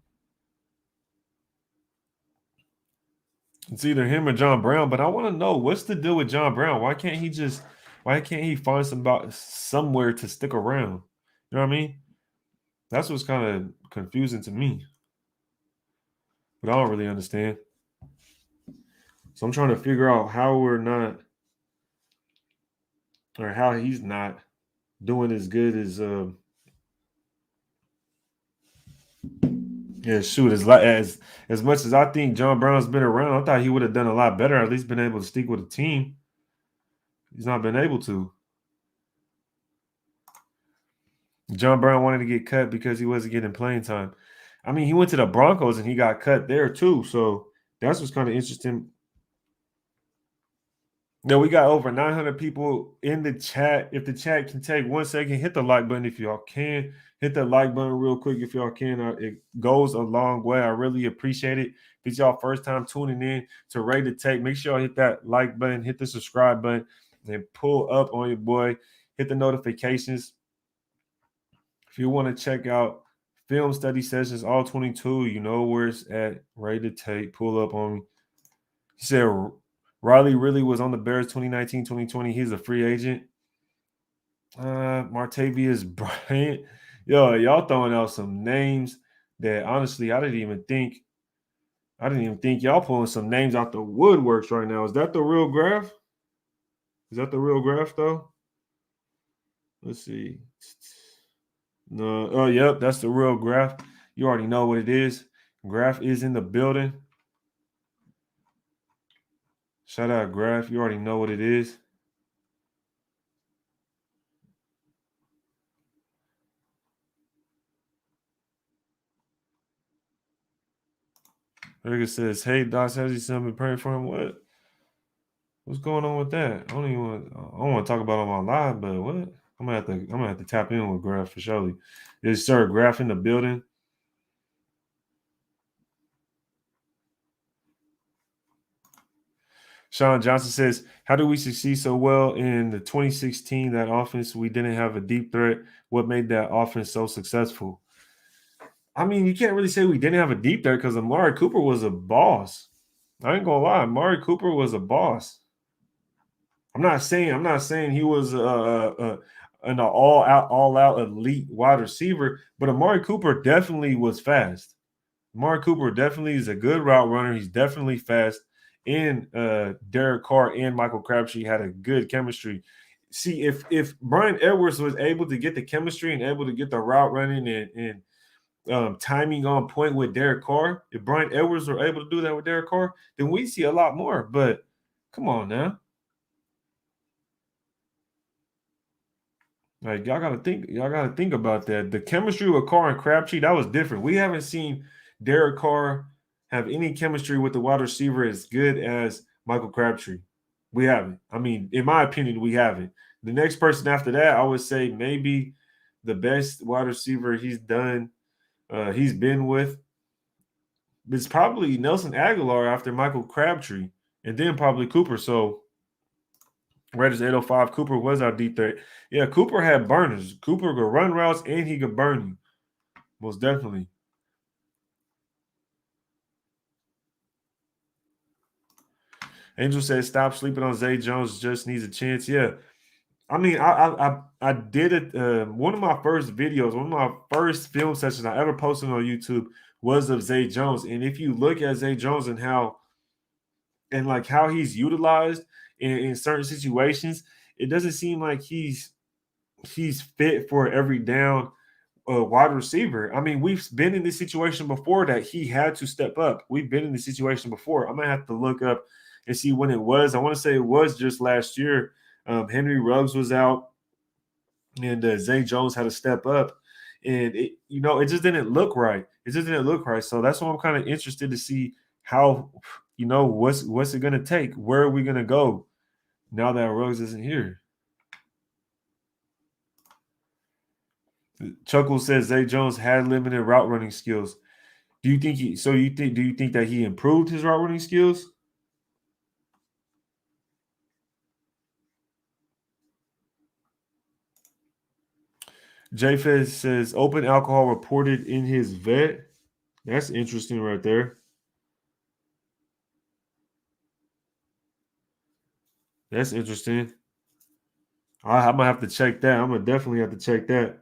It's either him or John Brown, but I want to know what's the deal with John Brown? Why can't he find somewhere to stick around? You know what I mean? That's what's kind of confusing to me. But I don't really understand. So I'm trying to figure out how we're not or how he's not doing as good as yeah, shoot, as much as I think John Brown's been around, I thought he would have done a lot better, at least been able to stick with a team. He's not been able to. John Brown wanted to get cut because he wasn't getting playing time. I mean, he went to the Broncos and he got cut there too. So that's what's kind of interesting. Yeah, we got over 900 people in the chat. If the chat can take 1 second, hit the like button if y'all can. Hit the like button real quick if y'all can. It goes a long way. I really appreciate it. If it's y'all first time tuning in to Ready to Take, make sure y'all hit that like button, hit the subscribe button, and pull up on your boy. Hit the notifications. If you want to check out film study sessions, all 22, you know where it's at. Ready to Take, pull up on me. He said Riley really was on the Bears 2019, 2020. He's a free agent. Martavius Bryant. Yo, y'all throwing out some names that honestly I didn't even think y'all pulling some names out the woodworks right now. Is that the real graph? Is that the real graph though? Let's see. No, oh yep, that's the real graph. You already know what it is. Graph is in the building. Shout out Graph. You already know what it is. Eric says, "Hey, Doc, how's your son been praying for him? What? What's going on with that? I don't want to talk about it on my live, but what? I'm gonna have to tap in with Graph for surely. Is Sir Graph in the building? Sean Johnson says, "How do we succeed so well in the 2016 that offense? We didn't have a deep threat. What made that offense so successful?" I mean, you can't really say we didn't have a deep threat because Amari Cooper was a boss. I ain't gonna lie, Amari Cooper was a boss. I'm not saying he was an all out elite wide receiver, but Amari Cooper definitely was fast. Amari Cooper definitely is a good route runner. He's definitely fast. And Derek Carr and Michael Crabtree had a good chemistry. See, if Brian Edwards was able to get the chemistry and able to get the route running and timing on point with Derek Carr, if Brian Edwards were able to do that with Derek Carr, then we see a lot more. But come on now. Like y'all gotta think about that. The chemistry with Carr and Crabtree, that was different. We haven't seen Derek Carr have any chemistry with the wide receiver as good as Michael Crabtree. We haven't. I mean, in my opinion, we haven't. The next person after that, I would say maybe the best wide receiver he's been with is probably Nelson Aguilar after Michael Crabtree, and then probably Cooper. So Raiders 805. Cooper was our deep threat. Yeah, Cooper had burners. Cooper could run routes and he could burn you. Most definitely. Angel says, "Stop sleeping on Zay Jones. Just needs a chance." Yeah, I mean, I did it. One of my first videos, one of my first film sessions I ever posted on YouTube was of Zay Jones. And if you look at Zay Jones and how he's utilized in certain situations, it doesn't seem like he's fit for every down wide receiver. I mean, we've been in this situation before that he had to step up. We've been in this situation before. I'm gonna have to look up and see when it was. I want to say it was just last year. Henry Ruggs was out, and Zay Jones had to step up, and it just didn't look right. It just didn't look right. So that's why I'm kind of interested to see how, what's it gonna take? Where are we gonna go now that Ruggs isn't here? Chuckle says Zay Jones had limited route running skills. Do you think do you think that he improved his route running skills? J-Fez says open alcohol reported in his vet. That's interesting right there. That's interesting. I'm gonna have to check that. I'm gonna definitely have to check that.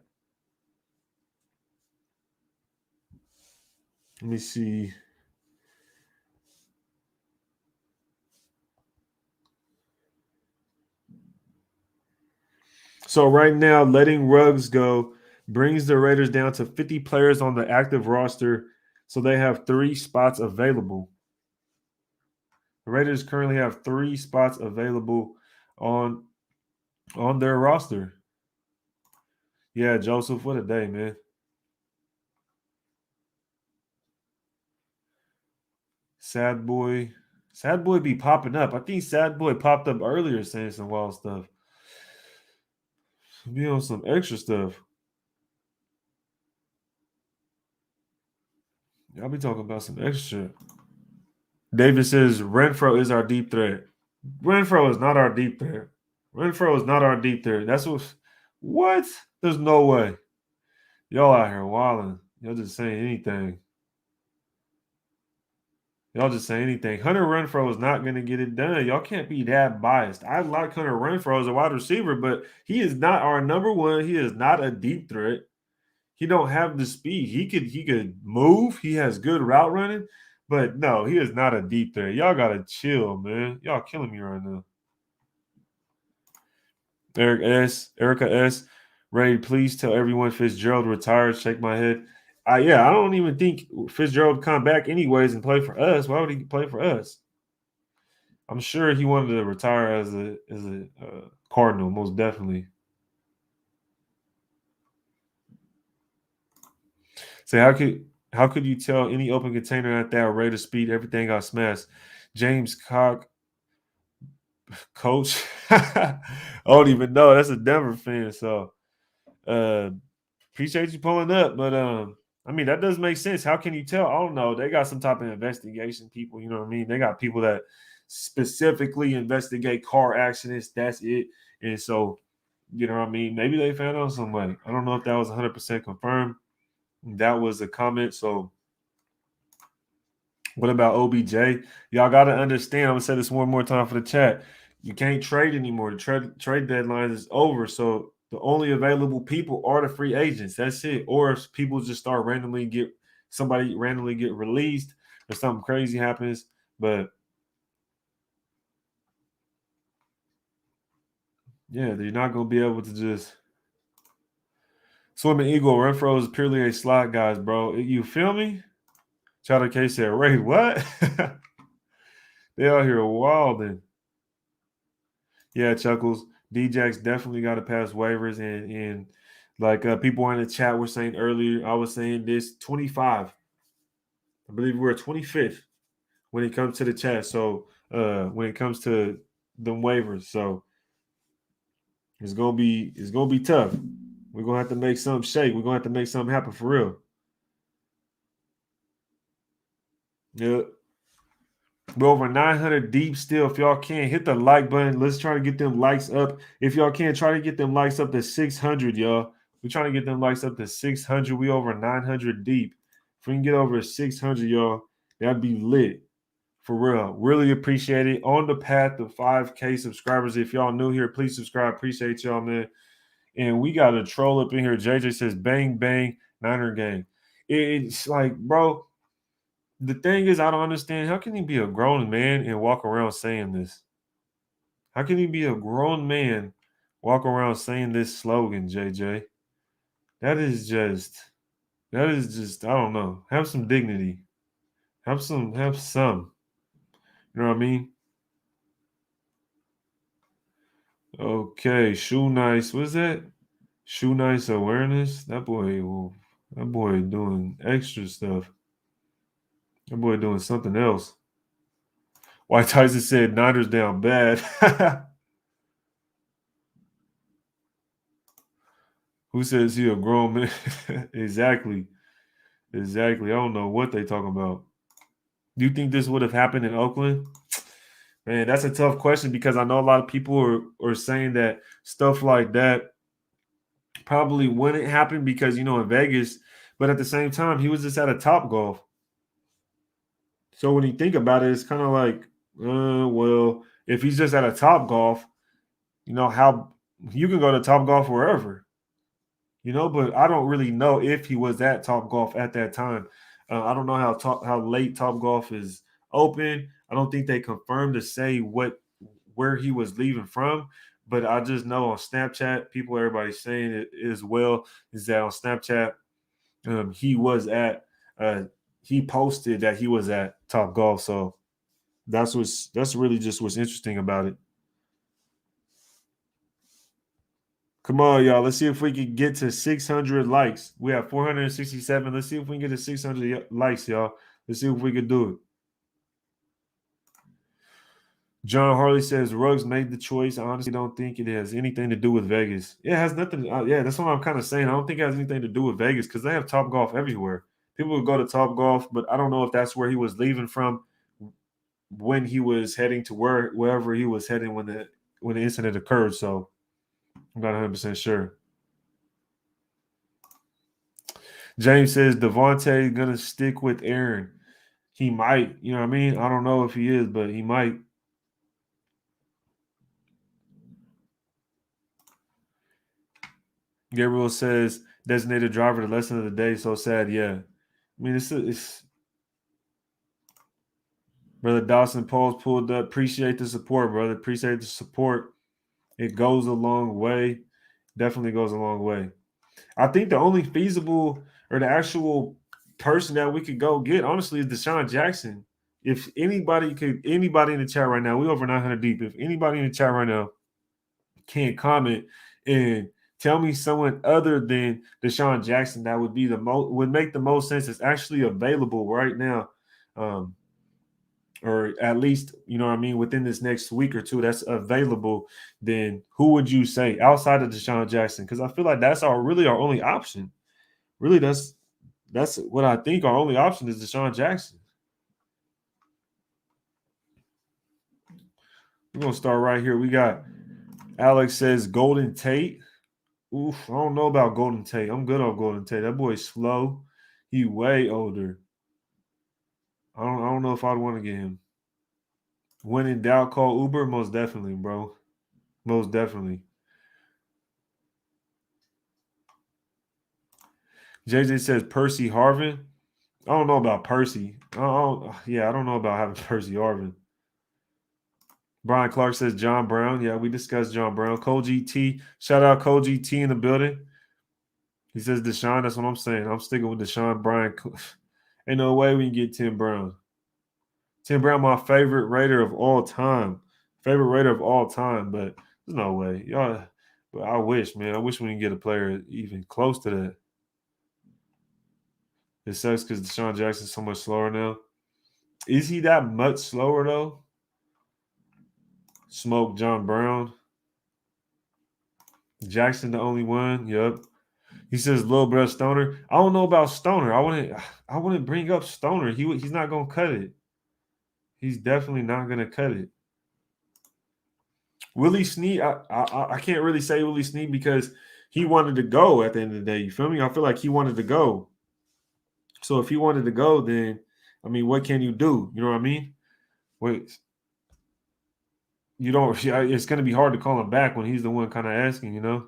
Let me see. So right now, letting Ruggs go brings the Raiders down to 50 players on the active roster. So they have 3 spots available. The Raiders currently have 3 spots available on their roster. Yeah, Joseph, what a day, man. Sad boy Sad Boy be popping up. I think Sad Boy popped up earlier saying some wild stuff. Be on some extra stuff. Y'all be talking about some extra shit. David says Renfro is our deep threat. Renfro is not our deep threat. Renfro is not our deep threat. That's what? There's no way. Y'all out here wilding. Y'all just saying anything. Y'all just say anything. Hunter Renfro is not going to get it done. Y'all can't be that biased. I like Hunter Renfro as a wide receiver, but he is not our number one. He is not a deep threat. He don't have the speed. He could move. He has good route running, but no, he is not a deep threat. Y'all gotta chill, man. Y'all killing me right now. Erica S. Ray, please tell everyone Fitzgerald retired. Shake my head. I don't even think Fitzgerald come back anyways and play for us. Why would he play for us? I'm sure he wanted to retire as a Cardinal, most definitely. So how could you tell any open container at that rate of speed? Everything got smashed. James Cock, coach. I don't even know. That's a Denver fan. So appreciate you pulling up. But I mean, that does make sense. How can you tell? I don't know. They got some type of investigation people, you know what I mean? They got people that specifically investigate car accidents. That's it. And so, you know what I mean? Maybe they found out somebody. I don't know if that was 100% confirmed. That was a comment. So what about OBJ? Y'all got to understand. I'm going to say this one more time for the chat. You can't trade anymore. The trade deadline is over. So the only available people are the free agents. That's it. Or if people just start randomly get released or something crazy happens. But yeah, they're not going to be able to just Swimming Eagle. Renfro is purely a slot, guys, bro. You feel me? Chowder K said, Ray, what? They out here wilding. Yeah, Chuckles. Djax definitely got to pass waivers. And like people in the chat were saying earlier, I was saying this 25. I believe we're 25th when it comes to the chat. So when it comes to the waivers. So it's gonna be tough. We're gonna have to make something shake. We're gonna have to make something happen for real. Yeah. We're over 900 deep still. If y'all can, hit the like button. Let's try to get them likes up. If y'all can, try to get them likes up to 600, y'all. We're trying to get them likes up to 600. We over 900 deep. If we can get over 600, y'all, that'd be lit. For real. Really appreciate it. On the path to 5K subscribers. If y'all new here, please subscribe. Appreciate y'all, man. And we got a troll up in here. JJ says, bang, bang, Niner gang. It's like, bro, the thing is, I don't understand. How can he be a grown man and walk around saying this? How can he be a grown man, walk around saying this slogan, JJ? That is just, I don't know. Have some dignity. Have some. You know what I mean? Okay, shoe nice. What's that? Shoe nice awareness. That boy doing extra stuff. That boy doing something else. White Tyson said Niners down bad. Who says he a grown man? Exactly. I don't know what they talking about. Do you think this would have happened in Oakland? Man, that's a tough question because I know a lot of people are saying that stuff like that probably wouldn't happen because, in Vegas, but at the same time, he was just at a Top Golf. So when you think about it, it's kind of like, well, if he's just at a Top Golf, how you can go to Top Golf wherever. But I don't really know if he was at Top Golf at that time. I don't know how late Top Golf is open. I don't think they confirmed to say where he was leaving from, but I just know on Snapchat, everybody's saying it as well, is that on Snapchat, he posted that he was at Top Golf. So that's really just what's interesting about it. Come on, y'all. Let's see if we can get to 600 likes. We have 467. Let's see if we can get to 600 likes, y'all. Let's see if we can do it. John Harley says Ruggs made the choice. I honestly don't think it has anything to do with Vegas. Yeah, it has nothing. Yeah, that's what I'm kind of saying. I don't think it has anything to do with Vegas because they have Top Golf everywhere. People would go to Top Golf, but I don't know if that's where he was leaving from when he was heading to wherever he was heading when the incident occurred. So I'm not 100% sure. James says Devontae gonna stick with Aaron. He might. You know what I mean? I don't know if he is, but he might. Gabriel says designated driver, the lesson of the day. So sad. Yeah. I mean, it's Brother Dawson Poles pulled up. Appreciate the support, brother. Appreciate the support. It goes a long way. Definitely goes a long way. I think the only feasible or the actual person that we could go get, honestly, is Deshaun Jackson. If anybody in the chat right now, we over 900 deep. If anybody in the chat right now can't comment and tell me someone other than Deshaun Jackson that would be would make the most sense, is actually available right now. Or at least, you know what I mean, within this next week or two that's available, then who would you say outside of Deshaun Jackson? Because I feel like that's really our only option. Really, that's what I think our only option is Deshaun Jackson. We're going to start right here. We got Alex says Golden Tate. Oof, I don't know about Golden Tate. I'm good on Golden Tate. That boy's slow. He way older. I don't know if I'd want to get him. When in doubt, call Uber. Most definitely, bro. Most definitely. JJ says Percy Harvin. I don't know about Percy. I don't know about having Percy Harvin. Brian Clark says John Brown. Yeah, we discussed John Brown. Cole GT. Shout out Cole GT in the building. He says Deshaun. That's what I'm saying. I'm sticking with Deshaun Brian. Ain't no way we can get Tim Brown. Tim Brown, my favorite Raider of all time. Favorite Raider of all time, but there's no way. Y'all, but I wish, man. I wish we can get a player even close to that. It sucks because Deshaun Jackson's so much slower now. Is he that much slower, though? Smoke John Brown. Jackson the only one. Yep. He says Lil Bro Stoner. I don't know about Stoner. I wouldn't bring up Stoner. He's not gonna cut it. He's definitely not gonna cut it. Willie Snead, I can't really say Willie Snead because he wanted to go at the end of the day. You feel me? I feel like he wanted to go. So if he wanted to go, then I mean, what can you do? You know what I mean? Wait, you don't. It's going to be hard to call him back when he's the one kind of asking. You know.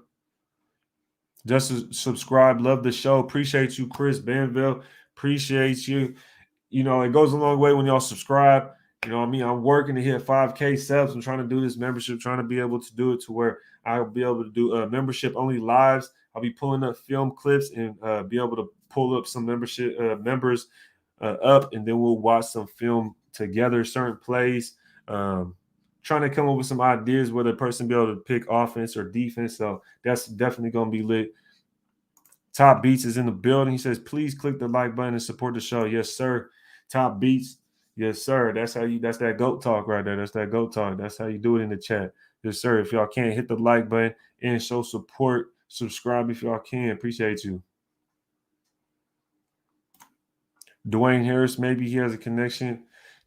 Just subscribe. Love the show. Appreciate you, Chris Banville. Appreciate you. You know, it goes a long way when y'all subscribe. You know what I mean? I'm working to hit 5K subs. I'm trying to do this membership, trying to be able to do it to where I'll be able to do membership only lives. I'll be pulling up film clips and be able to pull up some membership members up, and then we'll watch some film together, certain plays. Trying to come up with some ideas where the person be able to pick offense or defense. So that's definitely going to be lit. Top Beats is in the building. He says, please click the like button and support the show. Yes, sir. Top Beats. Yes, sir. That's that GOAT talk right there. That's that GOAT talk. That's how you do it in the chat. Yes, sir. If y'all can't hit the like button and show support, subscribe if y'all can. Appreciate you. Dwayne Harris, maybe he has a connection.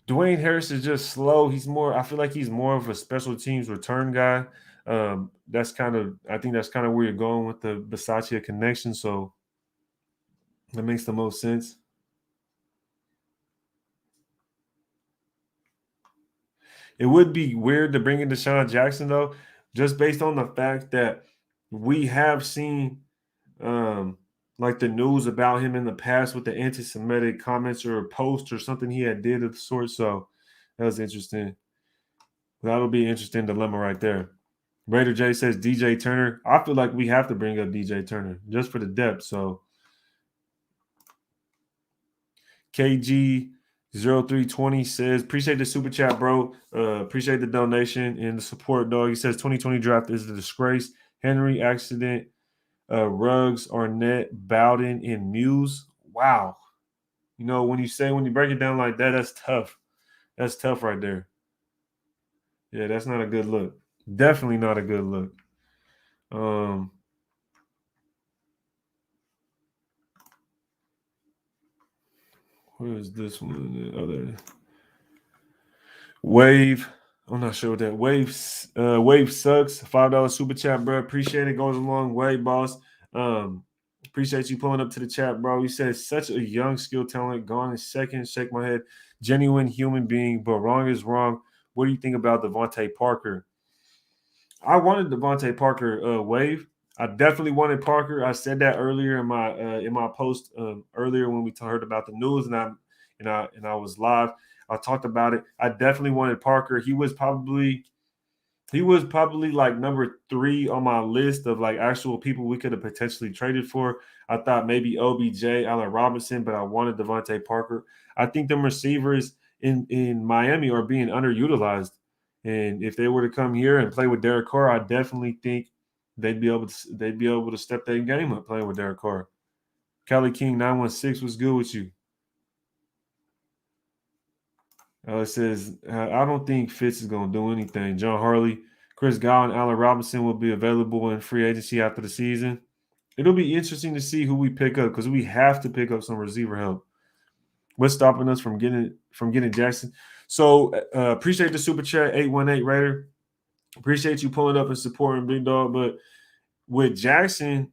Dwayne Harris is just slow. I feel like he's more of a special teams return guy. I think that's kind of where you're going with the Bisaccia connection. So that makes the most sense. It would be weird to bring in Deshaun Jackson, though, just based on the fact that we have seen like the news about him in the past with the anti-Semitic comments or posts or something he had did of the sort. So that was interesting. That'll be an interesting dilemma right there. Raider J says DJ Turner. I feel like we have to bring up DJ Turner just for the depth. So KG0320 says, appreciate the super chat, bro. Appreciate the donation and the support, dog. He says 2020 draft is a disgrace. Henry, accident, Ruggs, Arnett, Bowden, and Muse. Wow. You know, when you break it down like that, that's tough. That's tough right there. Yeah, that's not a good look. Definitely not a good look. Where is this one? The other Wave. I'm not sure what that Wave sucks. $5 super chat, bro. Appreciate it. Goes a long way, boss. Um, appreciate you pulling up to the chat, bro. You said such a young skill talent. Gone in second. Shake my head. Genuine human being, but wrong is wrong. What do you think about Devontae Parker? I wanted Devontae Parker wave. I definitely wanted Parker. I said that earlier in my post earlier when we heard about the news, and I was live. I talked about it. I definitely wanted Parker. He was probably like number 3 on my list of like actual people we could have potentially traded for. I thought maybe OBJ, Allen Robinson, but I wanted Devontae Parker. I think them receivers in Miami are being underutilized. And if they were to come here and play with Derek Carr, I definitely think they'd be able to step their game up playing with Derek Carr. Kelly King 916 was good with you. It says I don't think Fitz is going to do anything. John Harley, Chris Godwin, Allen Robinson will be available in free agency after the season. It'll be interesting to see who we pick up because we have to pick up some receiver help. What's stopping us from getting Jackson? So appreciate the super chat 818 Raider. Appreciate you pulling up and supporting Big Dog. But with Jackson,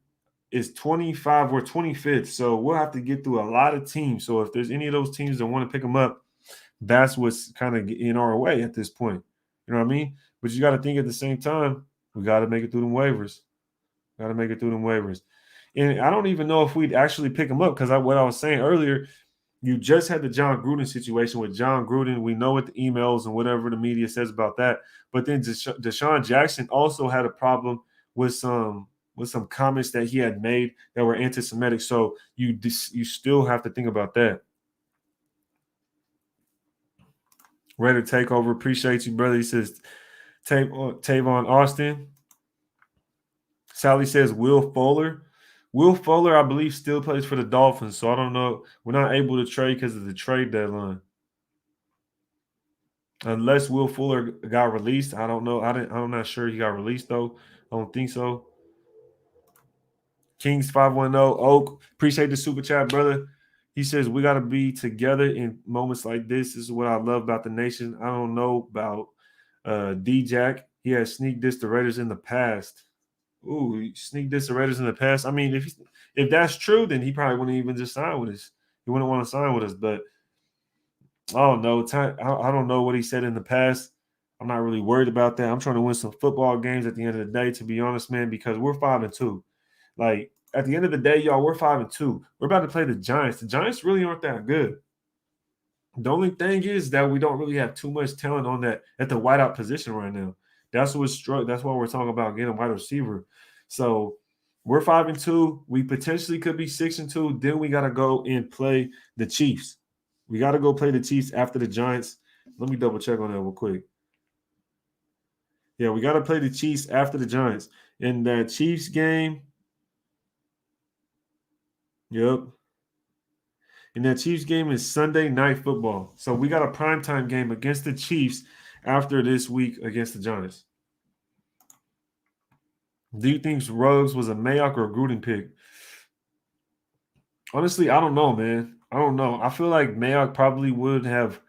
it's 25 or 25th. So we'll have to get through a lot of teams. So if there's any of those teams that want to pick him up, that's what's kind of in our way at this point. You know what I mean? But you got to think at the same time, we got to make it through them waivers. Got to make it through them waivers. And I don't even know if we'd actually pick him up because what I was saying earlier, you just had the John Gruden situation with John Gruden. We know what the emails and whatever the media says about that. But then Deshaun Jackson also had a problem with some comments that he had made that were anti-Semitic. So you still have to think about that. Ready to take over. Appreciate you, brother. He says Tavon Austin. Sally says Will Fuller. Will Fuller, I believe, still plays for the Dolphins, so I don't know. We're not able to trade because of the trade deadline. Unless Will Fuller got released, I don't know. I'm not sure he got released though. I don't think so. Kings 510 Oak. Appreciate the super chat, brother. He says we got to be together in moments like this. This is what I love about the nation. I don't know about Djax. He has sneak diss the Raiders in the past. Ooh, he sneak diss the Raiders in the past. I mean, if that's true, then he probably wouldn't even just sign with us. He wouldn't want to sign with us. But I don't know. I don't know what he said in the past. I'm not really worried about that. I'm trying to win some football games at the end of the day, to be honest, man, because we're 5-2. Like at the end of the day, y'all, we're 5-2. We're about to play the Giants. The Giants really aren't that good. The only thing is that we don't really have too much talent on that at the wideout position right now. That's what's struck. That's why we're talking about getting a wide receiver. So we're 5-2. We potentially could be 6-2. Then we got to go and play the Chiefs. We got to go play the Chiefs after the Giants. Let me double check on that real quick. Yeah, we got to play the Chiefs after the Giants. In that Chiefs game, yep. And that Chiefs game is Sunday Night Football. So we got a primetime game against the Chiefs after this week against the Giants. Do you think Ruggs was a Mayock or a Gruden pick? Honestly, I don't know, man. I don't know. I feel like Mayock probably would have.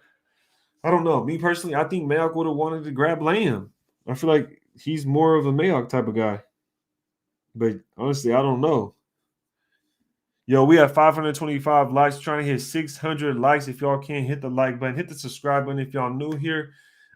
I don't know. Me personally, I think Mayock would have wanted to grab Lamb. I feel like he's more of a Mayock type of guy. But honestly, I don't know. Yo, we have 525 likes, trying to hit 600 likes. If y'all can't hit the like button, hit the subscribe button if y'all new here.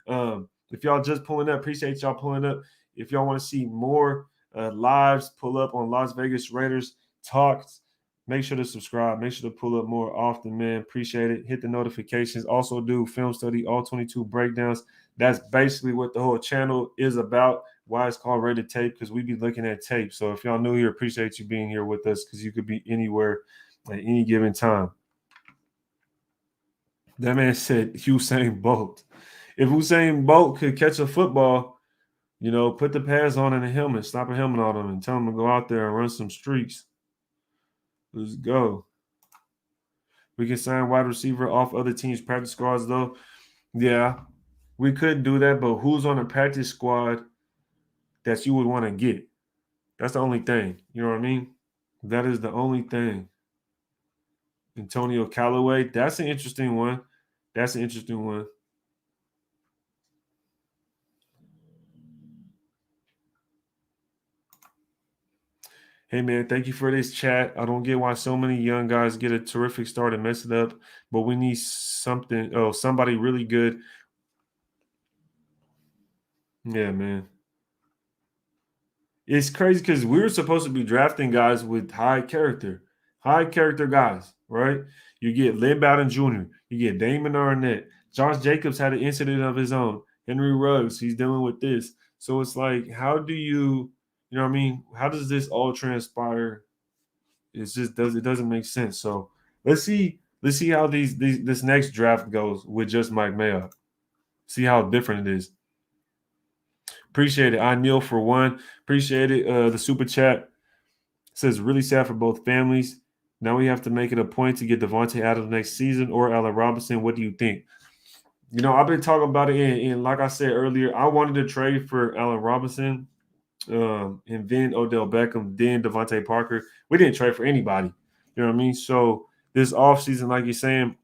If y'all just pulling up, appreciate y'all pulling up. If y'all want to see more lives, pull up on Las Vegas Raiders talks. Make sure to subscribe. Make sure to pull up more often, man. Appreciate it. Hit the notifications. Also do film study, all 22 breakdowns. That's basically what the whole channel is about. Why it's called Rated Tape, because we be looking at tape. So if y'all new here, appreciate you being here with us, because you could be anywhere at any given time. That man said Usain Bolt. If Usain Bolt could catch a football, put the pads on and a helmet, slap a helmet on him, and tell him to go out there and run some streaks. Let's go. We can sign wide receiver off other teams' practice squads, though. Yeah. We could do that, but who's on the practice squad that you would want to get? That's the only thing. You know what I mean? That is the only thing. Antonio Callaway. That's an interesting one. That's an interesting one. Hey man, thank you for this chat. I don't get why so many young guys get a terrific start and mess it up, but we need somebody really good. Yeah, man. It's crazy because we were supposed to be drafting guys with high character guys, right? You get Lynn Bowden Jr., you get Damon Arnett. Josh Jacobs had an incident of his own. Henry Ruggs, he's dealing with this. So it's like, how do you know what I mean? How does this all transpire? It doesn't make sense. So let's see how this next draft goes with just Mike Mayock. See how different it is. Appreciate it. I kneel for one. Appreciate it. The super chat says really sad for both families. Now we have to make it a point to get Devontae Adams next season or Allen Robinson. What do you think? You know, I've been talking about it, and like I said earlier, I wanted to trade for Allen Robinson, and then Odell Beckham, then Devontae Parker. We didn't trade for anybody. You know what I mean? So this offseason, like you're saying,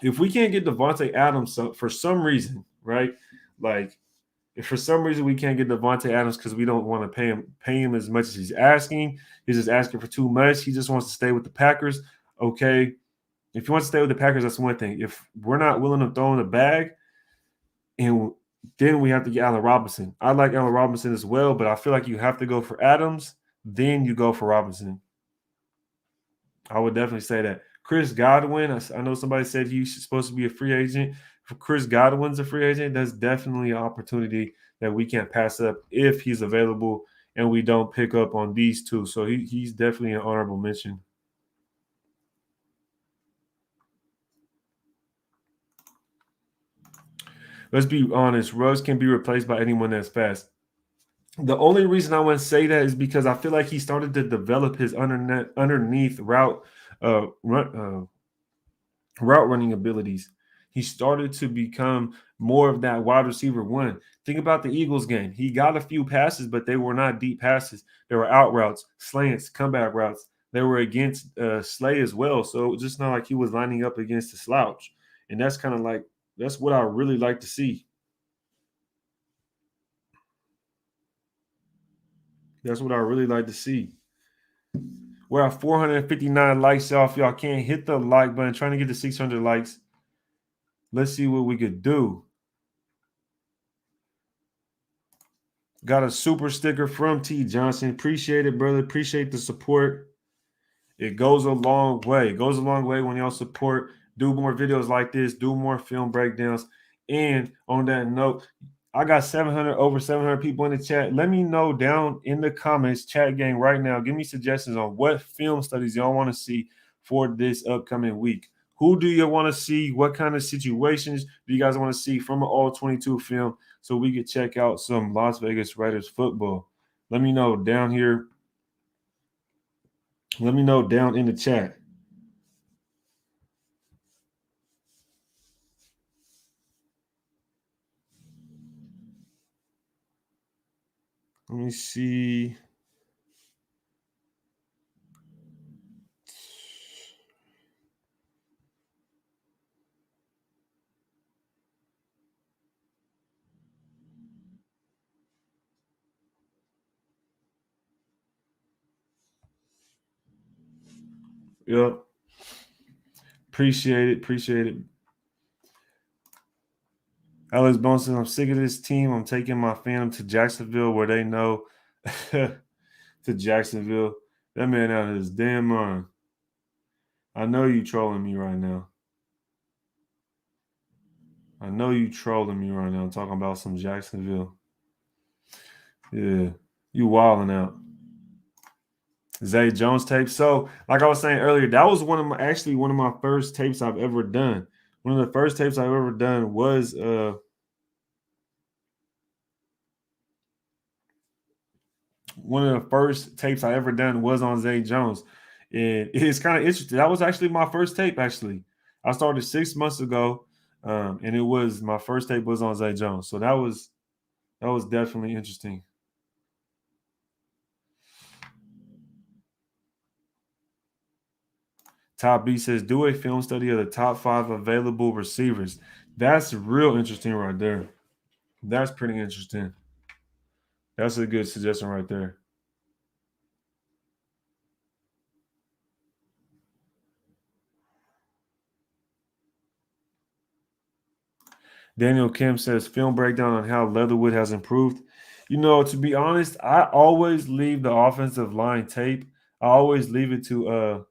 if we can't get Devontae Adams for some reason, right? Like if for some reason we can't get Devontae Adams because we don't want to pay him as much as he's just asking for too much. He just wants to stay with the Packers. Okay. If he wants to stay with the Packers, that's one thing. If we're not willing to throw in the bag, and then we have to get Allen Robinson. I like Allen Robinson as well, but I feel like you have to go for Adams, then you go for Robinson. I would definitely say that. Chris Godwin, I know somebody said he's supposed to be a free agent. If Chris Godwin's a free agent, that's definitely an opportunity that we can't pass up if he's available and we don't pick up on these two. So he's definitely an honorable mention. Let's be honest, Ruggs can be replaced by anyone that's fast. The only reason I want to say that is because I feel like he started to develop his underneath route running abilities. He started to become more of that wide receiver one. Think about the Eagles game. He got a few passes, but they were not deep passes. They were out routes, slants, comeback routes. They were against Slay as well. So just not like he was lining up against a slouch. And that's kind of like, that's what I really like to see. That's what I really like to see. We're at 459 likes, y'all. If y'all can't hit the like button, trying to get to 600 likes. Let's see what we could do. Got a super sticker from T. Johnson. Appreciate it, brother. Appreciate the support. It goes a long way. It goes a long way when y'all support. Do more videos like this. Do more film breakdowns. And on that note, I got over 700 people in the chat. Let me know down in the comments, chat gang, right now. Give me suggestions on what film studies y'all want to see for this upcoming week. Who do you want to see? What kind of situations do you guys want to see from an all-22 film so we could check out some Las Vegas Raiders football? Let me know down here. Let me know down in the chat. Let me see. Yep. Appreciate it. Appreciate it. Alex Bone says, I'm sick of this team. I'm taking my fandom to Jacksonville where they know to Jacksonville. That man out of his damn mind. I know you trolling me right now. I know you trolling me right now. I'm talking about some Jacksonville. Yeah. You wilding out. Zay Jones tape. So, like I was saying earlier, that was one of my first tapes I've ever done. One of the first tapes I've ever done was one of the first tapes I ever done was on Zay Jones. And it's kind of interesting. That was actually my first tape, actually. I started 6 months ago. And it was my first tape was on Zay Jones, so that was definitely interesting. Top B says, do a film study of the top 5 available receivers. That's real interesting right there. That's pretty interesting. That's a good suggestion right there. Daniel Kim says, film breakdown on how Leatherwood has improved. You know, to be honest, I always leave the offensive line tape. I always leave it to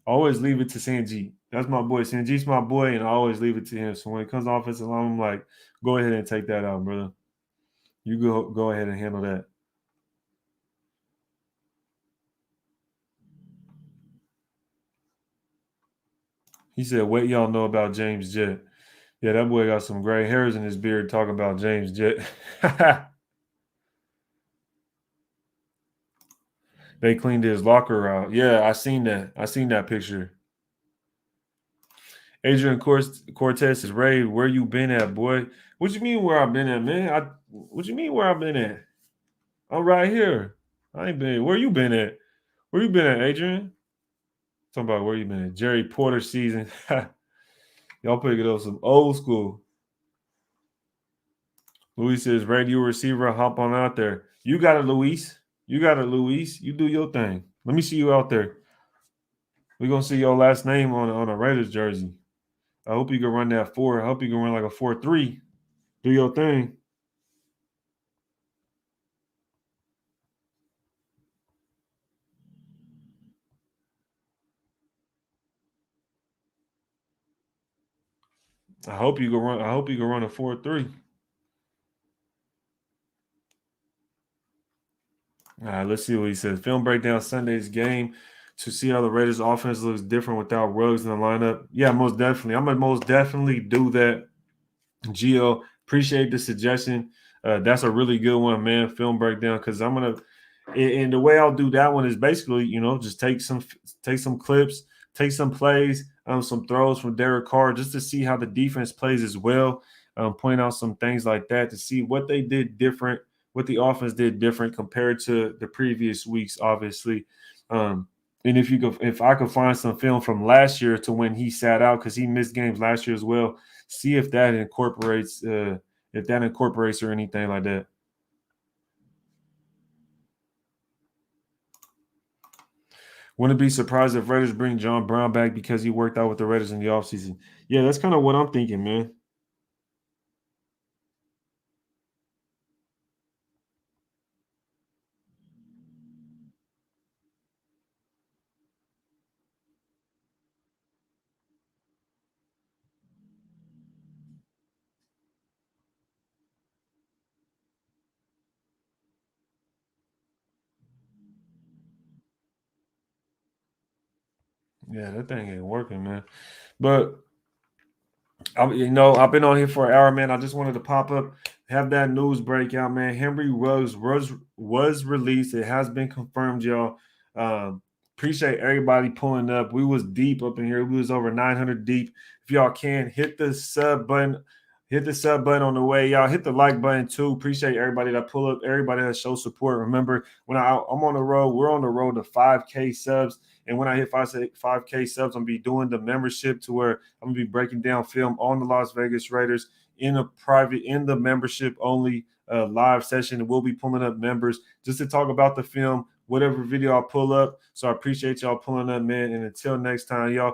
Sanjeet. That's my boy. Sanjeet's my boy, and I always leave it to him. So when it comes to offensive line, I'm like, go ahead and take that out, brother. You go ahead and handle that. He said, "What y'all know about James Jett?" Yeah, that boy got some gray hairs in his beard talking about James Jett. They cleaned his locker out. Yeah, I seen that. I seen that picture. Adrian Cortez is Ray. Where you been at, boy? What you mean where I've been at, man? What you mean where I've been at? I'm right here. I ain't been. Where you been at? Where you been at, Adrian? Talking about where you been at. Jerry Porter season. Y'all picking up some old school. Luis says, radio receiver, hop on out there. You got it, Luis. You got it, Luis. You do your thing. Let me see you out there. We're gonna see your last name on a Raiders jersey. I hope you can run that 4. I hope you can run like a 4.3. Do your thing. I hope you can run a 4.3. All right, let's see what he says. Film breakdown Sunday's game to see how the Raiders offense looks different without Ruggs in the lineup. Yeah, most definitely. I'm gonna most definitely do that. Gio, appreciate the suggestion. That's a really good one, man. Film breakdown, because I'm gonna, and the way I'll do that one is basically, just take some clips, take some plays, some throws from Derek Carr, just to see how the defense plays as well. Point out some things like that to see what they did different, what the offense did different compared to the previous weeks, obviously. And if I could find some film from last year to when he sat out, because he missed games last year as well, see if that incorporates or anything like that. Wouldn't be surprised if Raiders bring John Brown back because he worked out with the Raiders in the offseason. Yeah, that's kind of what I'm thinking, man. Yeah, that thing ain't working, man. But I've been on here for an hour, man. I just wanted to pop up, have that news breakout, man. Henry Ruggs was released. It has been confirmed, y'all. Appreciate everybody pulling up. We was deep up in here. We was over 900 deep. If y'all can hit the sub button, on the way, y'all. Hit the like button too. Appreciate everybody that pull up, everybody that shows support. Remember, when I'm on the road, we're on the road to 5K subs. And when I hit 5K subs, I'm gonna be doing the membership to where I'm gonna be breaking down film on the Las Vegas Raiders in the membership only live session. And we'll be pulling up members just to talk about the film, whatever video I pull up. So I appreciate y'all pulling up, man. And until next time, y'all.